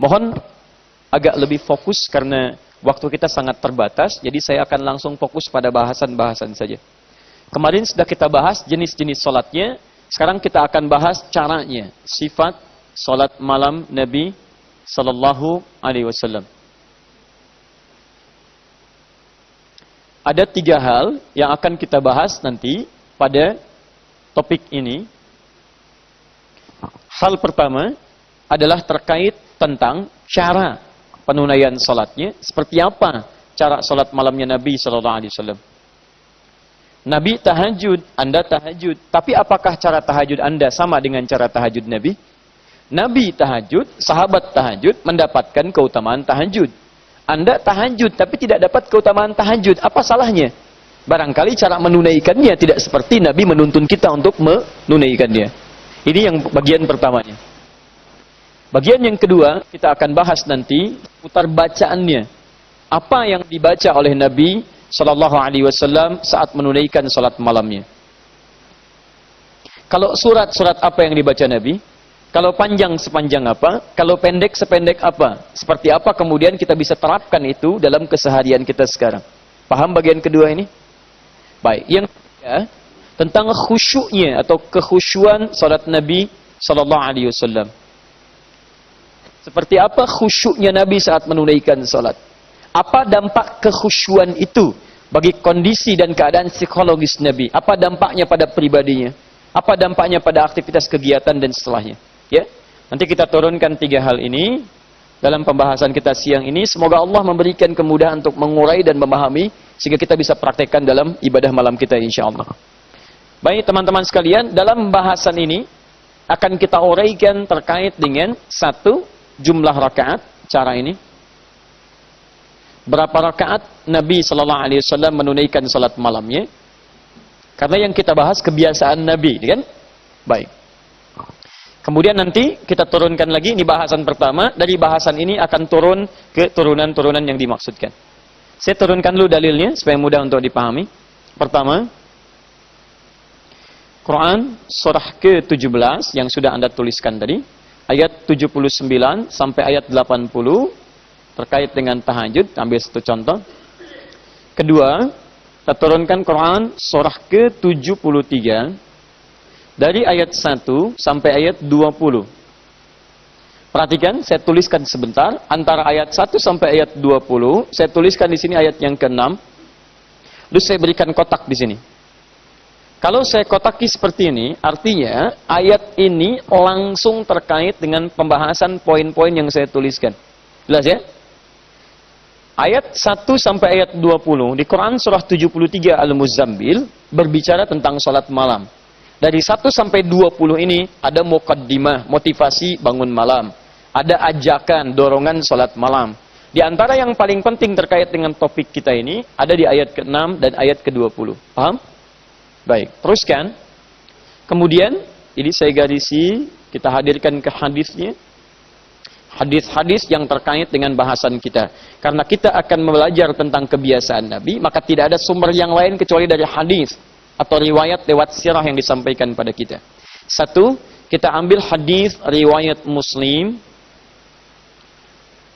Mohon agak lebih fokus karena waktu kita sangat terbatas, jadi saya akan langsung fokus pada bahasan-bahasan saja. Kemarin sudah kita bahas jenis-jenis salatnya, sekarang kita akan bahas caranya, sifat salat malam Nabi sallallahu alaihi wasallam. Ada 3 hal yang akan kita bahas nanti pada topik ini. Hal pertama adalah terkait tentang cara penunaian salatnya, seperti apa cara salat malamnya Nabi sallallahu alaihi wasallam. Nabi tahajud, Anda tahajud, tapi apakah cara tahajud Anda sama dengan cara tahajud Nabi? Nabi tahajud, sahabat tahajud mendapatkan keutamaan tahajud. Anda tahajud tapi tidak dapat keutamaan tahajud, apa salahnya? Barangkali cara menunaikannya tidak seperti Nabi menuntun kita untuk menunaikannya. Ini yang bagian pertamanya. Bagian yang kedua, kita akan bahas nanti putar bacaannya. Apa yang dibaca oleh Nabi sallallahu alaihi wasallam saat menunaikan salat malamnya. Kalau surat-surat apa yang dibaca Nabi? Kalau panjang sepanjang apa? Kalau pendek sependek apa? Seperti apa kemudian kita bisa terapkan itu dalam keseharian kita sekarang? Paham bagian kedua ini? Baik, yang ketiga tentang khusyuknya atau kekhusyuan salat Nabi sallallahu alaihi wasallam. Seperti apa khusyuknya Nabi saat menunaikan salat? Apa dampak kekhusyuan itu bagi kondisi dan keadaan psikologis Nabi? Apa dampaknya pada pribadinya? Apa dampaknya pada aktivitas kegiatan dan setelahnya? Ya, nanti kita turunkan 3 hal ini dalam pembahasan kita siang ini. Semoga Allah memberikan kemudahan untuk mengurai dan memahami sehingga kita bisa praktekkan dalam ibadah malam kita insyaallah. Baik teman-teman sekalian, dalam bahasan ini akan kita uraikan terkait dengan 1, jumlah rakaat, cara ini. Berapa rakaat Nabi sallallahu alaihi wasallam menunaikan salat malamnya? Karena yang kita bahas kebiasaan Nabi, kan? Baik. Kemudian nanti kita turunkan lagi, ini bahasan pertama. Dari bahasan ini akan turun ke turunan-turunan yang dimaksudkan. Saya turunkan dulu dalilnya supaya mudah untuk dipahami. Pertama, Quran surah ke-17 yang sudah Anda tuliskan tadi, ayat 79 sampai ayat 80 terkait dengan tahajud. Ambil satu contoh. Kedua, kita turunkan Quran surah ke-73 dari ayat 1 sampai ayat 20. Perhatikan, saya tuliskan sebentar antara ayat 1 sampai ayat 20. Saya tuliskan di sini ayat yang ke-6. Lalu saya berikan kotak di sini. Kalau saya kotaki seperti ini, artinya ayat ini langsung terkait dengan pembahasan poin-poin yang saya tuliskan. Jelas ya? Ayat 1 sampai ayat 20 di Quran surah 73 Al-Muzammil berbicara tentang salat malam. Dari 1 sampai 20 ini ada muqaddimah, motivasi bangun malam. Ada ajakan, dorongan salat malam. Di antara yang paling penting terkait dengan topik kita ini ada di ayat ke-6 dan ayat ke-20. Paham? Baik, teruskan. Kemudian, ini saya garisi, kita hadirkan ke hadisnya. Hadis-hadis yang terkait dengan bahasan kita. Karena kita akan belajar tentang kebiasaan Nabi, maka tidak ada sumber yang lain kecuali dari hadis atau riwayat lewat sirah yang disampaikan pada kita. 1, kita ambil hadis riwayat Muslim,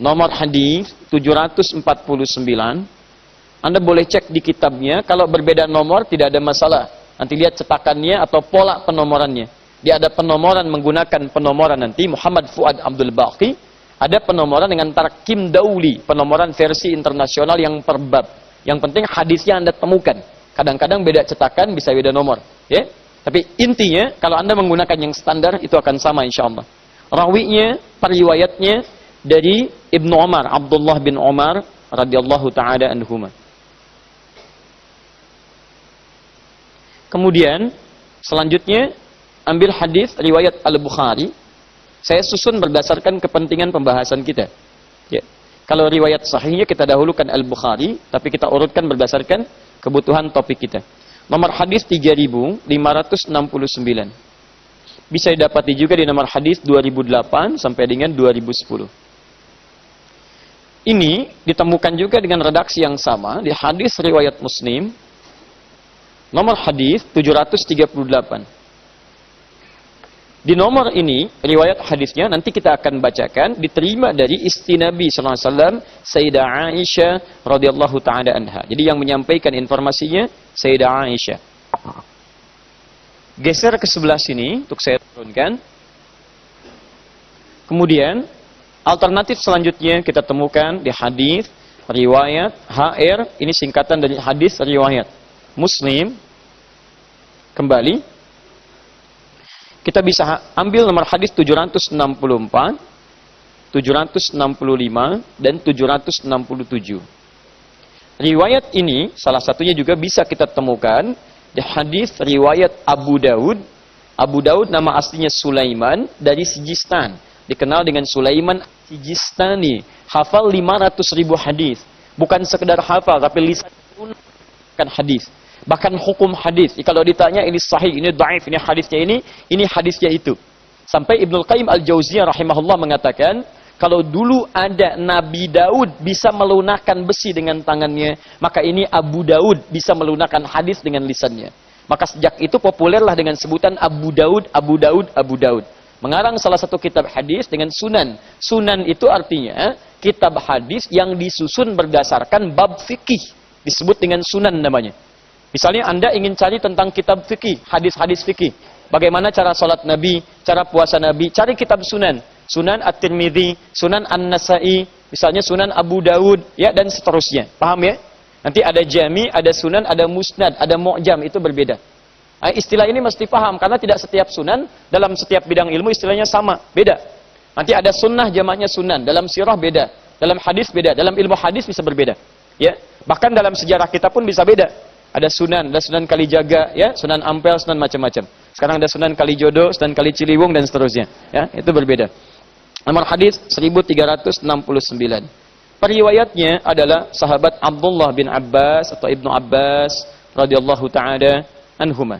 nomor hadis 749. Anda boleh cek di kitabnya, kalau berbeda nomor tidak ada masalah. Nanti lihat cetakannya atau pola penomorannya. Dia ada penomoran menggunakan penomoran nanti Muhammad Fuad Abdul Baqi. Ada penomoran dengan tarkim dauli, penomoran versi internasional yang per bab. Yang penting hadisnya Anda temukan. Kadang-kadang beda cetakan, bisa beda nomor. Ya? Tapi intinya, kalau Anda menggunakan yang standar, itu akan sama insyaAllah. Rawinya, periwayatnya dari Ibnu Umar, Abdullah bin Umar, radhiyallahu ta'ala anhuma. Kemudian, selanjutnya, ambil hadis riwayat Al-Bukhari. Saya susun berdasarkan kepentingan pembahasan kita. Ya. Kalau riwayat sahihnya kita dahulukan Al-Bukhari, tapi kita urutkan berdasarkan kebutuhan topik kita. Nomor hadis 3569. Bisa didapati juga di nomor hadis 2008 sampai dengan 2010. Ini ditemukan juga dengan redaksi yang sama di hadis riwayat Muslim. Nomor hadis 738. Di nomor ini, riwayat hadisnya nanti kita akan bacakan, diterima dari istri Nabi SAW, Sayyidah Aisyah radhiyallahu ta'ala anha. Jadi yang menyampaikan informasinya, Sayyidah Aisyah. Geser ke sebelah sini, untuk saya turunkan. Kemudian, alternatif selanjutnya kita temukan di hadis, riwayat, HR, ini singkatan dari hadis riwayat Muslim. Kembali. Kita bisa ambil nomor hadis 764, 765, dan 767. Riwayat ini, salah satunya juga bisa kita temukan di hadis riwayat Abu Daud. Abu Daud nama aslinya Sulaiman dari Sijistan. Dikenal dengan Sulaiman Sijistani. Hafal 500.000 hadis. Bukan sekedar hafal, tapi lisan kan hadis. Bahkan hukum hadis. Kalau ditanya ini sahih, ini dhaif, ini hadisnya ini hadisnya itu. Sampai Ibnul Qayyim Al-Jauziyah rahimahullah mengatakan, kalau dulu ada Nabi Daud bisa melunakkan besi dengan tangannya, maka ini Abu Daud bisa melunakkan hadis dengan lisannya. Maka sejak itu populerlah dengan sebutan Abu Daud, Abu Daud, Abu Daud. Mengarang salah satu kitab hadis dengan sunan. Sunan itu artinya kitab hadis yang disusun berdasarkan bab fikih. Disebut dengan sunan namanya. Misalnya Anda ingin cari tentang kitab fikih, hadis-hadis fikih. Bagaimana cara sholat Nabi, cara puasa Nabi, cari kitab sunan. Sunan At-Tirmidzi, Sunan An-Nasai, misalnya Sunan Abu Daud, ya, dan seterusnya. Paham ya? Nanti ada jami, ada sunan, ada musnad, ada mu'jam, itu berbeda. Nah, istilah ini mesti paham, karena tidak setiap sunan, dalam setiap bidang ilmu istilahnya sama, beda. Nanti ada sunnah, jamaknya sunan, dalam sirah beda, dalam hadis beda, dalam ilmu hadis bisa berbeda. Ya, bahkan dalam sejarah kita pun bisa beda. Ada Sunan Kalijaga, ya, Sunan Ampel, Sunan macam-macam. Sekarang ada Sunan Kalijodo, Sunan Kaliciliwung, dan seterusnya. Ya, itu berbeda. Nomor hadis 1369. Periwayatnya adalah sahabat Abdullah bin Abbas atau Ibnu Abbas radhiyallahu ta'ala anhuma.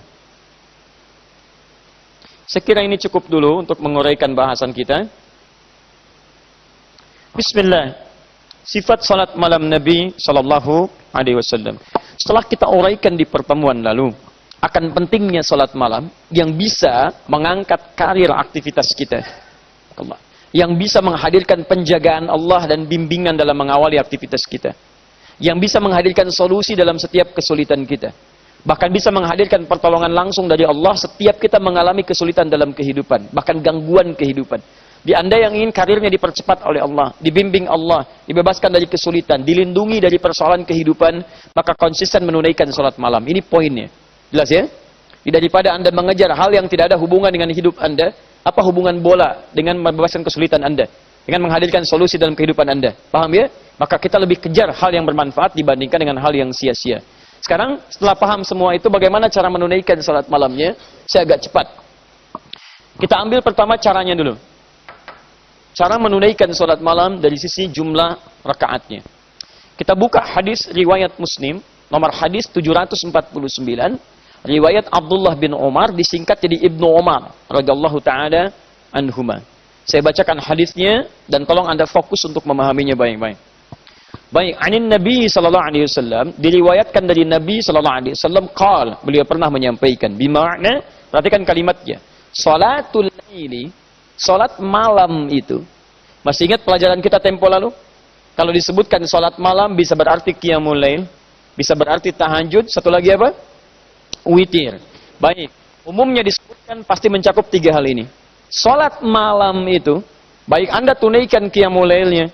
Sekira ini cukup dulu untuk menguraikan bahasan kita. Bismillah. Sifat salat malam Nabi sallallahu alaihi wasallam. Setelah kita uraikan di pertemuan lalu akan pentingnya salat malam yang bisa mengangkat karir aktivitas kita. Yang bisa menghadirkan penjagaan Allah dan bimbingan dalam mengawali aktivitas kita. Yang bisa menghadirkan solusi dalam setiap kesulitan kita. Bahkan bisa menghadirkan pertolongan langsung dari Allah setiap kita mengalami kesulitan dalam kehidupan. Bahkan gangguan kehidupan. Di Anda yang ingin karirnya dipercepat oleh Allah, dibimbing Allah, dibebaskan dari kesulitan, dilindungi dari persoalan kehidupan, maka konsisten menunaikan sholat malam. Ini poinnya. Jelas ya? Daripada Anda mengejar hal yang tidak ada hubungan dengan hidup Anda, apa hubungan bola dengan membebaskan kesulitan Anda? Dengan menghadirkan solusi dalam kehidupan Anda. Paham ya? Maka kita lebih kejar hal yang bermanfaat dibandingkan dengan hal yang sia-sia. Sekarang setelah paham semua itu, bagaimana cara menunaikan sholat malamnya? Saya agak cepat. Kita ambil pertama caranya dulu. Cara menunaikan sholat malam dari sisi jumlah rakaatnya. Kita buka hadis riwayat Muslim, nomor hadis 749, riwayat Abdullah bin Umar, disingkat jadi Ibnu Umar, radhiyallahu ta'ala anhuma. Saya bacakan hadisnya, dan tolong Anda fokus untuk memahaminya baik-baik. Baik, anin Nabi sallallahu alaihi wasallam, diriwayatkan dari Nabi sallallahu alaihi wasallam, qala, beliau pernah menyampaikan, bima'na, perhatikan kalimatnya, salatul laili, salat malam itu. Masih ingat pelajaran kita tempo lalu? Kalau disebutkan salat malam bisa berarti qiyamul lail, bisa berarti tahajud, satu lagi apa? Witir. Baik, umumnya disebutkan pasti mencakup tiga hal ini. Salat malam itu, baik Anda tunaikan qiyamul lailnya,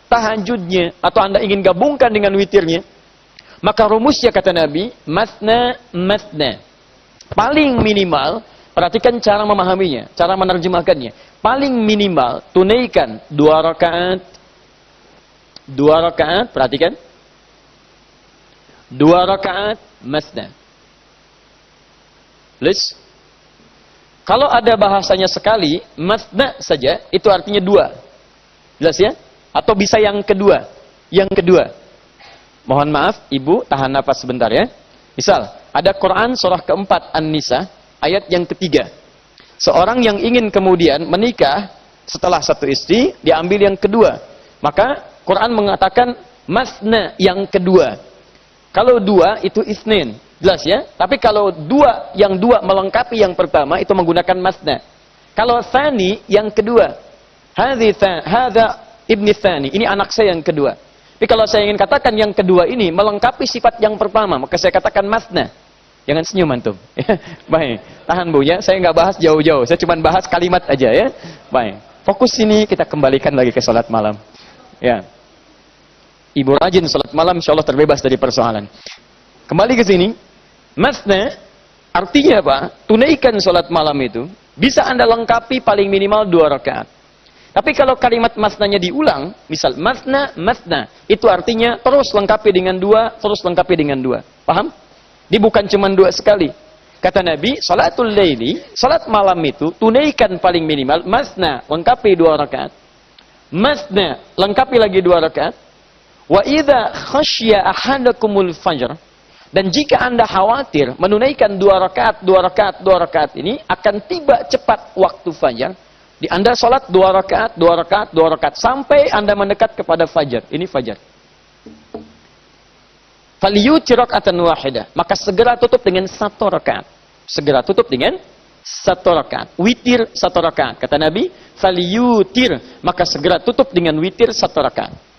tahajudnya, atau Anda ingin gabungkan dengan witirnya, maka rumusnya kata Nabi, mathna mathna. Paling minimal, perhatikan cara memahaminya, cara menerjemahkannya. Paling minimal, tunaikan 2 rakaat. 2 rakaat, perhatikan. 2 rakaat, masna. Please. Kalau ada bahasanya sekali, masna saja, itu artinya 2. Jelas ya? Atau bisa yang kedua. Yang kedua. Mohon maaf, Ibu, tahan napas sebentar ya. Misal, ada Quran surah keempat An-Nisa, ayat yang ketiga. Seorang yang ingin kemudian menikah setelah satu istri, diambil yang kedua. Maka Quran mengatakan masna yang kedua. Kalau 2 itu isnin, jelas ya. Tapi kalau yang dua melengkapi yang pertama itu menggunakan masna. Kalau tsani yang kedua. Hadza ibni tsani, ini anak saya yang kedua. Tapi kalau saya ingin katakan yang kedua ini melengkapi sifat yang pertama, maka saya katakan masna. Jangan senyum antum. Baik, tahan Bu ya. Saya nggak bahas jauh-jauh. Saya cuma bahas kalimat aja ya. Baik. Fokus sini, kita kembalikan lagi ke salat malam. Ya. Ibu rajin salat malam, insyaallah terbebas dari persoalan. Kembali ke sini. Masna artinya apa? Tunaikan salat malam itu bisa Anda lengkapi paling minimal 2 rakaat. Tapi kalau kalimat masnanya diulang, misal masna, masna, itu artinya terus lengkapi dengan 2, terus lengkapi dengan 2. Paham? Ini bukan cuma 2 sekali. Kata Nabi, salatul laili, salat malam itu tunaikan paling minimal masna, lengkapi 2 rakaat. Masna, lengkapi lagi 2 rakaat. Wa idza khasya ahadakumul fajr, dan jika Anda khawatir menunaikan 2 rakaat, 2 rakaat, 2 rakaat ini akan tiba cepat waktu fajar, di Anda sholat 2 rakaat, 2 rakaat, 2 rakaat sampai Anda mendekat kepada fajar. Ini fajar. Falyutir raka'atan wahidah, maka segera tutup dengan 1 rakaat. Segera tutup dengan 1 rakaat. Witir 1 rakaat. Kata Nabi, falyutir, maka segera tutup dengan witir 1 rakaat.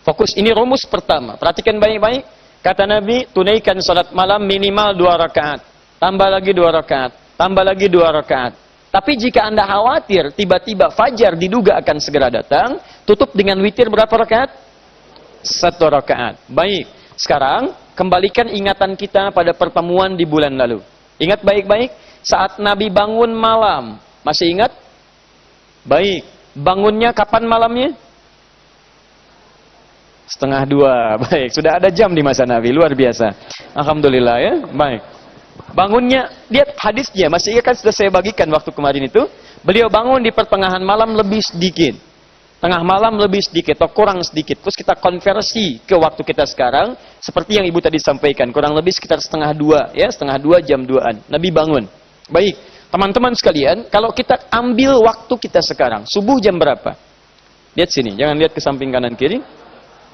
Fokus, ini rumus pertama. Perhatikan baik-baik. Kata Nabi, tunaikan salat malam minimal 2 rakaat. Tambah lagi 2 rakaat. Tambah lagi 2 rakaat. Tapi jika Anda khawatir tiba-tiba fajar diduga akan segera datang, tutup dengan witir berapa rakaat? 1 rakaat. Baik. Sekarang kembalikan ingatan kita pada pertemuan di bulan lalu. Ingat baik-baik saat Nabi bangun malam. Masih ingat? Baik. Bangunnya kapan malamnya? 1:30. Baik, sudah ada jam di masa Nabi, luar biasa. Alhamdulillah ya. Baik. Bangunnya, lihat hadisnya, masih ingat kan sudah saya bagikan waktu kemarin itu. Beliau bangun di pertengahan malam lebih sedikit. Tengah malam lebih sedikit atau kurang sedikit. Terus kita konversi ke waktu kita sekarang seperti yang Ibu tadi sampaikan, kurang lebih sekitar 1:30 ya, 1:30 jam 2-an. Nabi bangun. Baik, teman-teman sekalian, kalau kita ambil waktu kita sekarang, subuh jam berapa? Lihat sini, jangan lihat ke samping kanan kiri.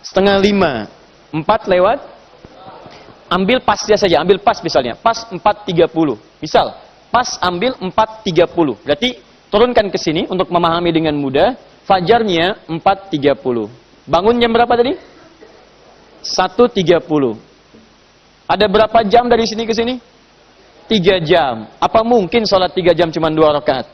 4:30. 4 lewat. Ambil pasnya saja, ambil pas misalnya. Pas 4:30. Misal, pas ambil 4:30. Berarti turunkan ke sini untuk memahami dengan mudah. Fajarnya 4:30. Bangun jam berapa tadi? 1:30. Ada berapa jam dari sini ke sini? 3 jam. Apa mungkin sholat 3 jam cuma 2 rakaat?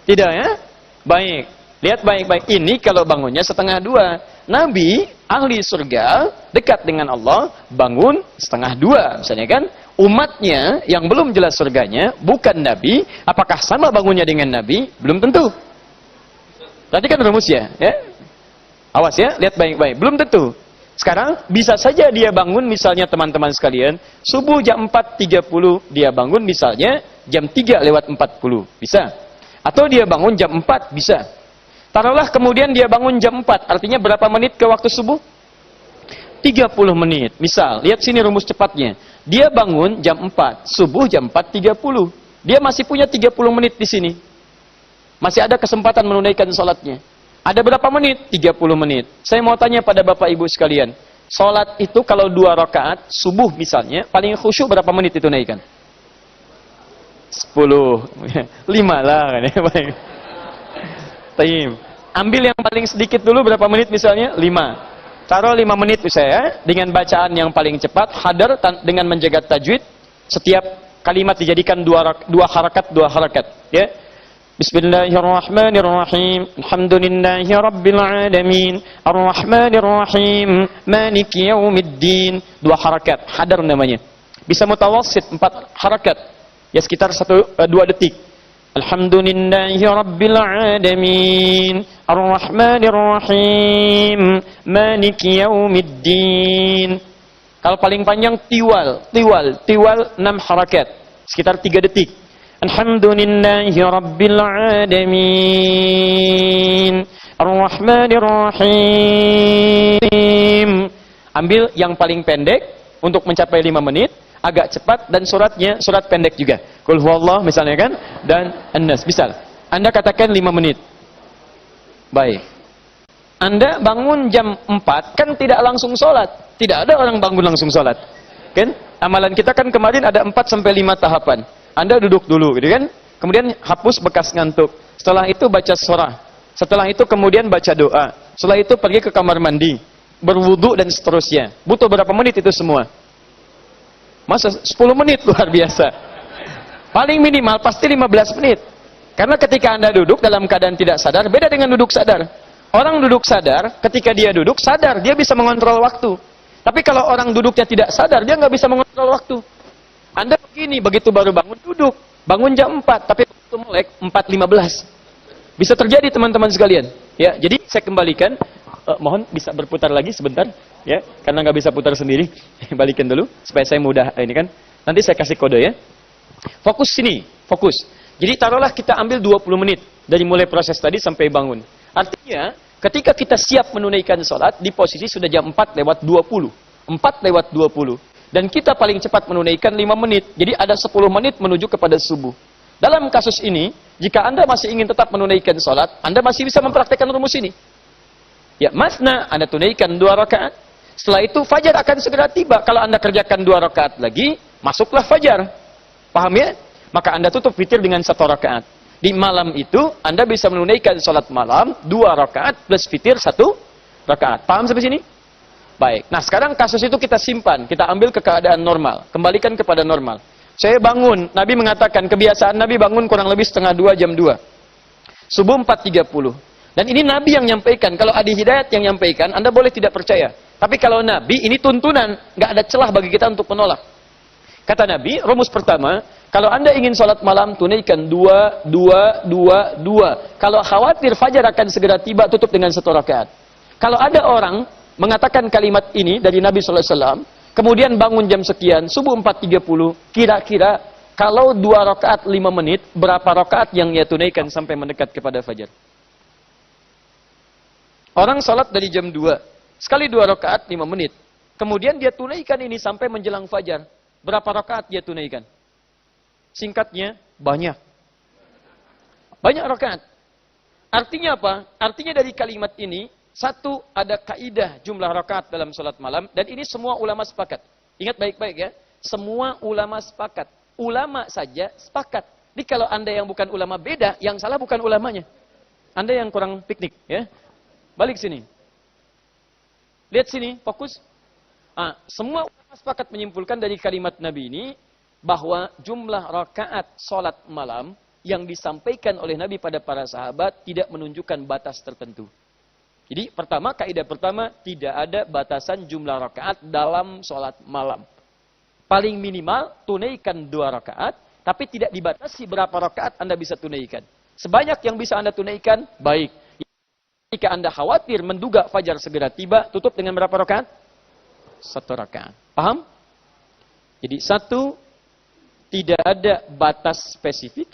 Tidak ya? Baik. Lihat baik-baik. Ini kalau bangunnya 1:30. Nabi, ahli surga, dekat dengan Allah, bangun 1:30. Misalnya kan, umatnya yang belum jelas surganya, bukan Nabi, apakah sama bangunnya dengan Nabi? Belum tentu. Tadi kan rumus ya? Awas ya, lihat baik-baik. Belum tentu. Sekarang, bisa saja dia bangun, misalnya teman-teman sekalian, subuh jam 4:30, dia bangun misalnya jam 3:40. Bisa. Atau dia bangun jam 4, bisa. Taruhlah kemudian dia bangun jam 4, artinya berapa menit ke waktu subuh? 30 menit. Misal, lihat sini rumus cepatnya. Dia bangun jam 4, subuh jam 4:30. Dia masih punya 30 menit di sini. Masih ada kesempatan menunaikan sholatnya. Ada berapa menit? 30 menit. Saya mau tanya pada Bapak Ibu sekalian. Sholat itu kalau 2 rakaat, subuh misalnya, paling khusyuk berapa menit ditunaikan? 10. 5 lah. Baik. Taim. Ambil yang paling sedikit dulu, berapa menit misalnya? 5. Taruh 5 menit saya, dengan bacaan yang paling cepat, hadar dengan menjaga tajwid. Setiap kalimat dijadikan 2 harakat. Ya. Bismillahirrahmanirrahim. Alhamdulillahi rabbil alamin. Arrahmanirrahim. Maliki yaumiddin. 2 harakat, hadar namanya. Bisa mutawassit 4 harakat. Ya sekitar 2 detik. Alhamdulillahi rabbil alamin. Arrahmanirrahim. Maliki yaumiddin. Kalau paling panjang tiwal 6 harakat. Sekitar 3 detik. Alhamdulillahi rabbil alamin. Ar-Rahmanir-Rahim. Ambil yang paling pendek untuk mencapai 5 menit, agak cepat, dan suratnya surat pendek juga. Qul huwallah misalnya kan, dan An-Nas. Misal, Anda katakan 5 menit. Baik. Anda bangun jam 4, kan tidak langsung sholat. Tidak ada orang bangun langsung sholat. Kan? Amalan kita kan kemarin ada 4 sampai 5 tahapan. Anda duduk dulu, gitu kan? Kemudian hapus bekas ngantuk. Setelah itu baca surah. Setelah itu kemudian baca doa. Setelah itu pergi ke kamar mandi, berwudu dan seterusnya. Butuh berapa menit itu semua? Masa 10 menit luar biasa. Paling minimal pasti 15 menit. Karena ketika Anda duduk dalam keadaan tidak sadar, beda dengan duduk sadar. Orang duduk sadar, ketika dia duduk sadar, dia bisa mengontrol waktu. Tapi kalau orang duduknya tidak sadar, dia nggak bisa mengontrol waktu. Anda begini, begitu baru bangun, duduk. Bangun jam 4, tapi begitu melek 4.15. Bisa terjadi teman-teman sekalian. Ya, jadi saya kembalikan. Mohon bisa berputar lagi sebentar. Ya, karena nggak bisa putar sendiri. Balikin dulu, supaya saya mudah ini kan. Nanti saya kasih kode ya. Fokus sini, fokus. Jadi taruhlah kita ambil 20 menit dari mulai proses tadi sampai bangun. Artinya, ketika kita siap menunaikan sholat, di posisi sudah jam 4:20. 4:20. Dan kita paling cepat menunaikan 5 menit. Jadi ada 10 menit menuju kepada subuh. Dalam kasus ini, jika Anda masih ingin tetap menunaikan sholat, Anda masih bisa mempraktekkan rumus ini. Ya, masna, Anda tunaikan 2 rakaat. Setelah itu, fajar akan segera tiba. Kalau Anda kerjakan 2 rakaat lagi, masuklah fajar. Paham ya? Maka Anda tutup witir dengan 1 rakaat. Di malam itu, Anda bisa menunaikan sholat malam, 2 rakaat plus witir 1 rakaat. Paham sampai sini? Baik. Nah, sekarang kasus itu kita simpan. Kita ambil ke keadaan normal. Kembalikan kepada normal. Saya bangun. Nabi mengatakan, kebiasaan Nabi bangun kurang lebih setengah 2, jam 2. Subuh 4.30. Dan ini Nabi yang nyampaikan. Kalau Adi Hidayat yang nyampaikan, Anda boleh tidak percaya. Tapi kalau Nabi, ini tuntunan. Nggak ada celah bagi kita untuk menolak. Kata Nabi, rumus pertama, kalau Anda ingin sholat malam, tunaikan 2, 2, 2, 2. Kalau khawatir fajar akan segera tiba, tutup dengan 1 rakaat. Kalau ada orang mengatakan kalimat ini dari Nabi SAW, kemudian bangun jam sekian, subuh 4.30, kira-kira kalau 2 rakaat 5 menit, berapa rakaat yang ia tunaikan sampai mendekat kepada fajar? Orang sholat dari jam 2, sekali 2 rakaat 5 menit. Kemudian dia tunaikan ini sampai menjelang fajar. Berapa rakaat dia tunaikan? Singkatnya, banyak. Banyak rakaat. Artinya apa? Artinya dari kalimat ini, satu, ada kaidah jumlah rakaat dalam sholat malam. Dan ini semua ulama sepakat. Ingat baik-baik ya. Semua ulama sepakat. Ulama saja sepakat. Jadi kalau Anda yang bukan ulama beda, yang salah bukan ulamanya. Anda yang kurang piknik ya. Balik sini. Lihat sini, fokus. Semua ulama sepakat menyimpulkan dari kalimat Nabi ini, bahwa jumlah rakaat sholat malam yang disampaikan oleh Nabi pada para sahabat tidak menunjukkan batas tertentu. Jadi pertama, kaidah pertama, tidak ada batasan jumlah rakaat dalam sholat malam. Paling minimal, tunaikan 2 rakaat, tapi tidak dibatasi berapa rakaat Anda bisa tunaikan. Sebanyak yang bisa Anda tunaikan, baik. Jika Anda khawatir menduga fajar segera tiba, tutup dengan berapa rakaat? 1 rakaat. Paham? Jadi 1, tidak ada batas spesifik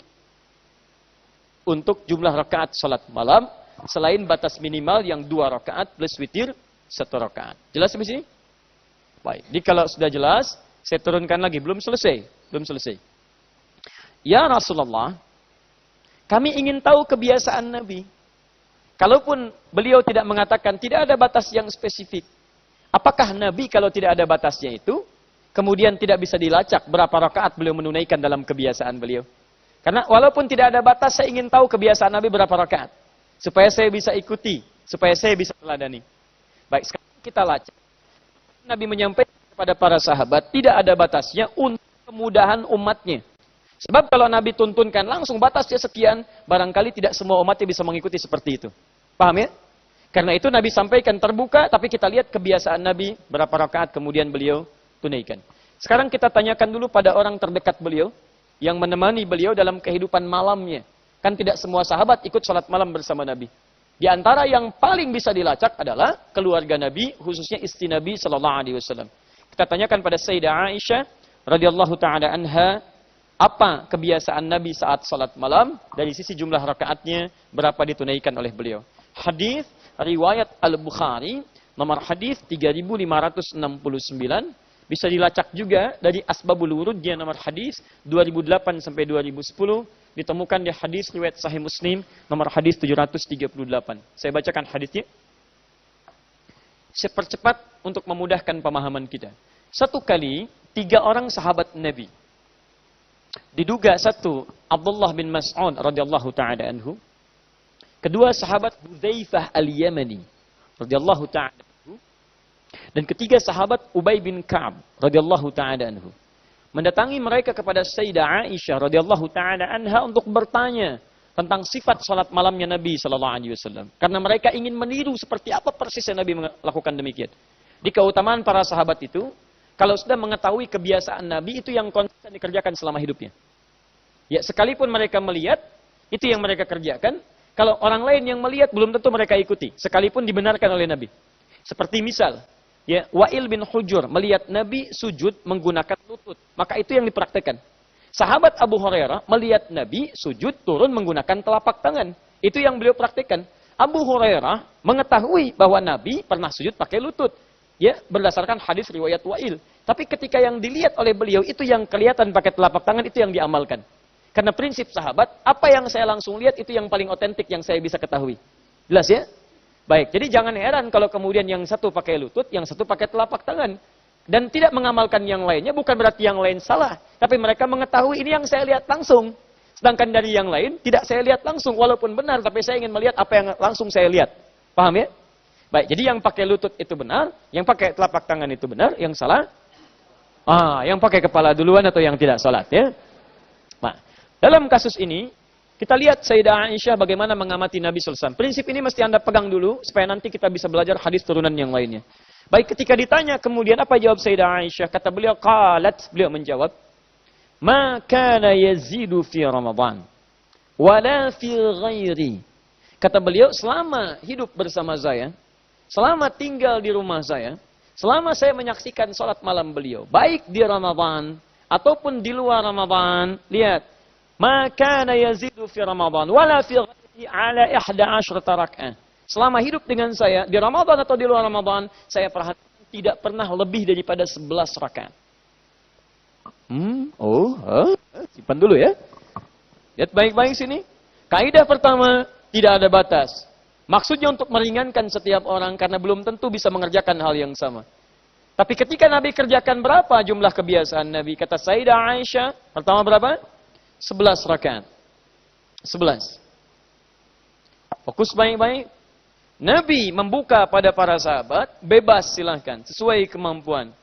untuk jumlah rakaat sholat malam, selain batas minimal yang 2 rakaat plus witir 1 rakaat. Jelas sampai sini? Baik. Jadi kalau sudah jelas, saya turunkan lagi. Belum selesai. Belum selesai. Ya Rasulullah, kami ingin tahu kebiasaan Nabi. Kalaupun beliau tidak mengatakan, tidak ada batas yang spesifik. Apakah Nabi kalau tidak ada batasnya itu, kemudian tidak bisa dilacak berapa rakaat beliau menunaikan dalam kebiasaan beliau? Karena walaupun tidak ada batas, saya ingin tahu kebiasaan Nabi berapa rakaat. Supaya saya bisa ikuti, supaya saya bisa teladani. Baik, sekarang kita lacak. Nabi menyampaikan kepada para sahabat, tidak ada batasnya untuk kemudahan umatnya. Sebab kalau Nabi tuntunkan langsung batasnya sekian, barangkali tidak semua umatnya bisa mengikuti seperti itu. Paham ya? Karena itu Nabi sampaikan terbuka, tapi kita lihat kebiasaan Nabi, berapa rakaat kemudian beliau tunaikan. Sekarang kita tanyakan dulu pada orang terdekat beliau, yang menemani beliau dalam kehidupan malamnya. Kan tidak semua sahabat ikut sholat malam bersama Nabi. Di antara yang paling bisa dilacak adalah keluarga Nabi, khususnya istri Nabi SAW. Kita tanyakan pada Sayyidah Aisyah, radhiyallahu ta'ala anha, apa kebiasaan Nabi saat sholat malam, dari sisi jumlah rakaatnya, berapa ditunaikan oleh beliau. Hadis riwayat Al-Bukhari, nomor hadis 3569, bisa dilacak juga dari Asbabul Wurudnya nomor hadis 2008 sampai 2010, ditemukan di hadis riwayat Sahih Muslim nomor hadis 738. Saya bacakan hadisnya. Saya percepat untuk memudahkan pemahaman kita. Satu kali 3 orang sahabat Nabi. Diduga satu, Abdullah bin Mas'ud radhiyallahu ta'ala anhu. Kedua, sahabat Hudzaifah al-Yamani radhiyallahu ta'ala anhu. Dan ketiga, sahabat Ubay bin Ka'ab radhiyallahu ta'ala anhu. Mendatangi mereka kepada Sayyidah Aisyah radhiyallahu ta'ala anha untuk bertanya tentang sifat salat malamnya Nabi sallallahu alaihi wasallam. Karena mereka ingin meniru seperti apa persisnya Nabi melakukan demikian. Di keutamaan para sahabat itu, kalau sudah mengetahui kebiasaan Nabi, itu yang konsisten dikerjakan selama hidupnya. Ya, sekalipun mereka melihat, itu yang mereka kerjakan. Kalau orang lain yang melihat, belum tentu mereka ikuti. Sekalipun dibenarkan oleh Nabi. Seperti misal, ya, Wa'il bin Hujur melihat Nabi sujud menggunakan lutut. Maka itu yang dipraktekkan. Sahabat Abu Hurairah melihat Nabi sujud turun menggunakan telapak tangan. Itu yang beliau praktekkan. Abu Hurairah mengetahui bahwa Nabi pernah sujud pakai lutut. Ya, berdasarkan hadis riwayat Wa'il. Tapi ketika yang dilihat oleh beliau, itu yang kelihatan pakai telapak tangan, itu yang diamalkan. Karena prinsip sahabat, apa yang saya langsung lihat, itu yang paling otentik yang saya bisa ketahui. Jelas ya? Baik, jadi jangan heran kalau kemudian yang satu pakai lutut, yang satu pakai telapak tangan. Dan tidak mengamalkan yang lainnya, bukan berarti yang lain salah. Tapi mereka mengetahui, ini yang saya lihat langsung. Sedangkan dari yang lain, tidak saya lihat langsung. Walaupun benar, tapi saya ingin melihat apa yang langsung saya lihat. Paham ya? Baik, jadi yang pakai lutut itu benar, yang pakai telapak tangan itu benar, yang salah, yang pakai kepala duluan atau yang tidak salat ya. Nah, dalam kasus ini, kita lihat Sayyidah Aisyah bagaimana mengamati Nabi SAW. Prinsip ini mesti Anda pegang dulu, supaya nanti kita bisa belajar hadis turunan yang lainnya. Baik, ketika ditanya kemudian apa jawab Sayyidah Aisyah? Kata beliau, qalat, beliau menjawab, ma kana yazidu fi Ramadan, wala fi ghairi. Kata beliau, selama hidup bersama saya, selama tinggal di rumah saya, selama saya menyaksikan sholat malam beliau, baik di Ramadan ataupun di luar Ramadan, lihat, maka yazidu fi Ramadan wala fi ghairihi ala 11 rak'ah. Selama hidup dengan saya di Ramadan atau di luar Ramadan, saya perhatikan tidak pernah lebih daripada 11 rakaat. Simpan dulu ya. Lihat baik-baik sini. Kaidah pertama, tidak ada batas. Maksudnya untuk meringankan setiap orang karena belum tentu bisa mengerjakan hal yang sama. Tapi ketika Nabi kerjakan berapa jumlah kebiasaan Nabi? Kata Sayyidah Aisyah, pertama berapa? 11 rakaat. 11. Fokus baik-baik. Nabi membuka pada para sahabat, bebas silahkan, sesuai kemampuan.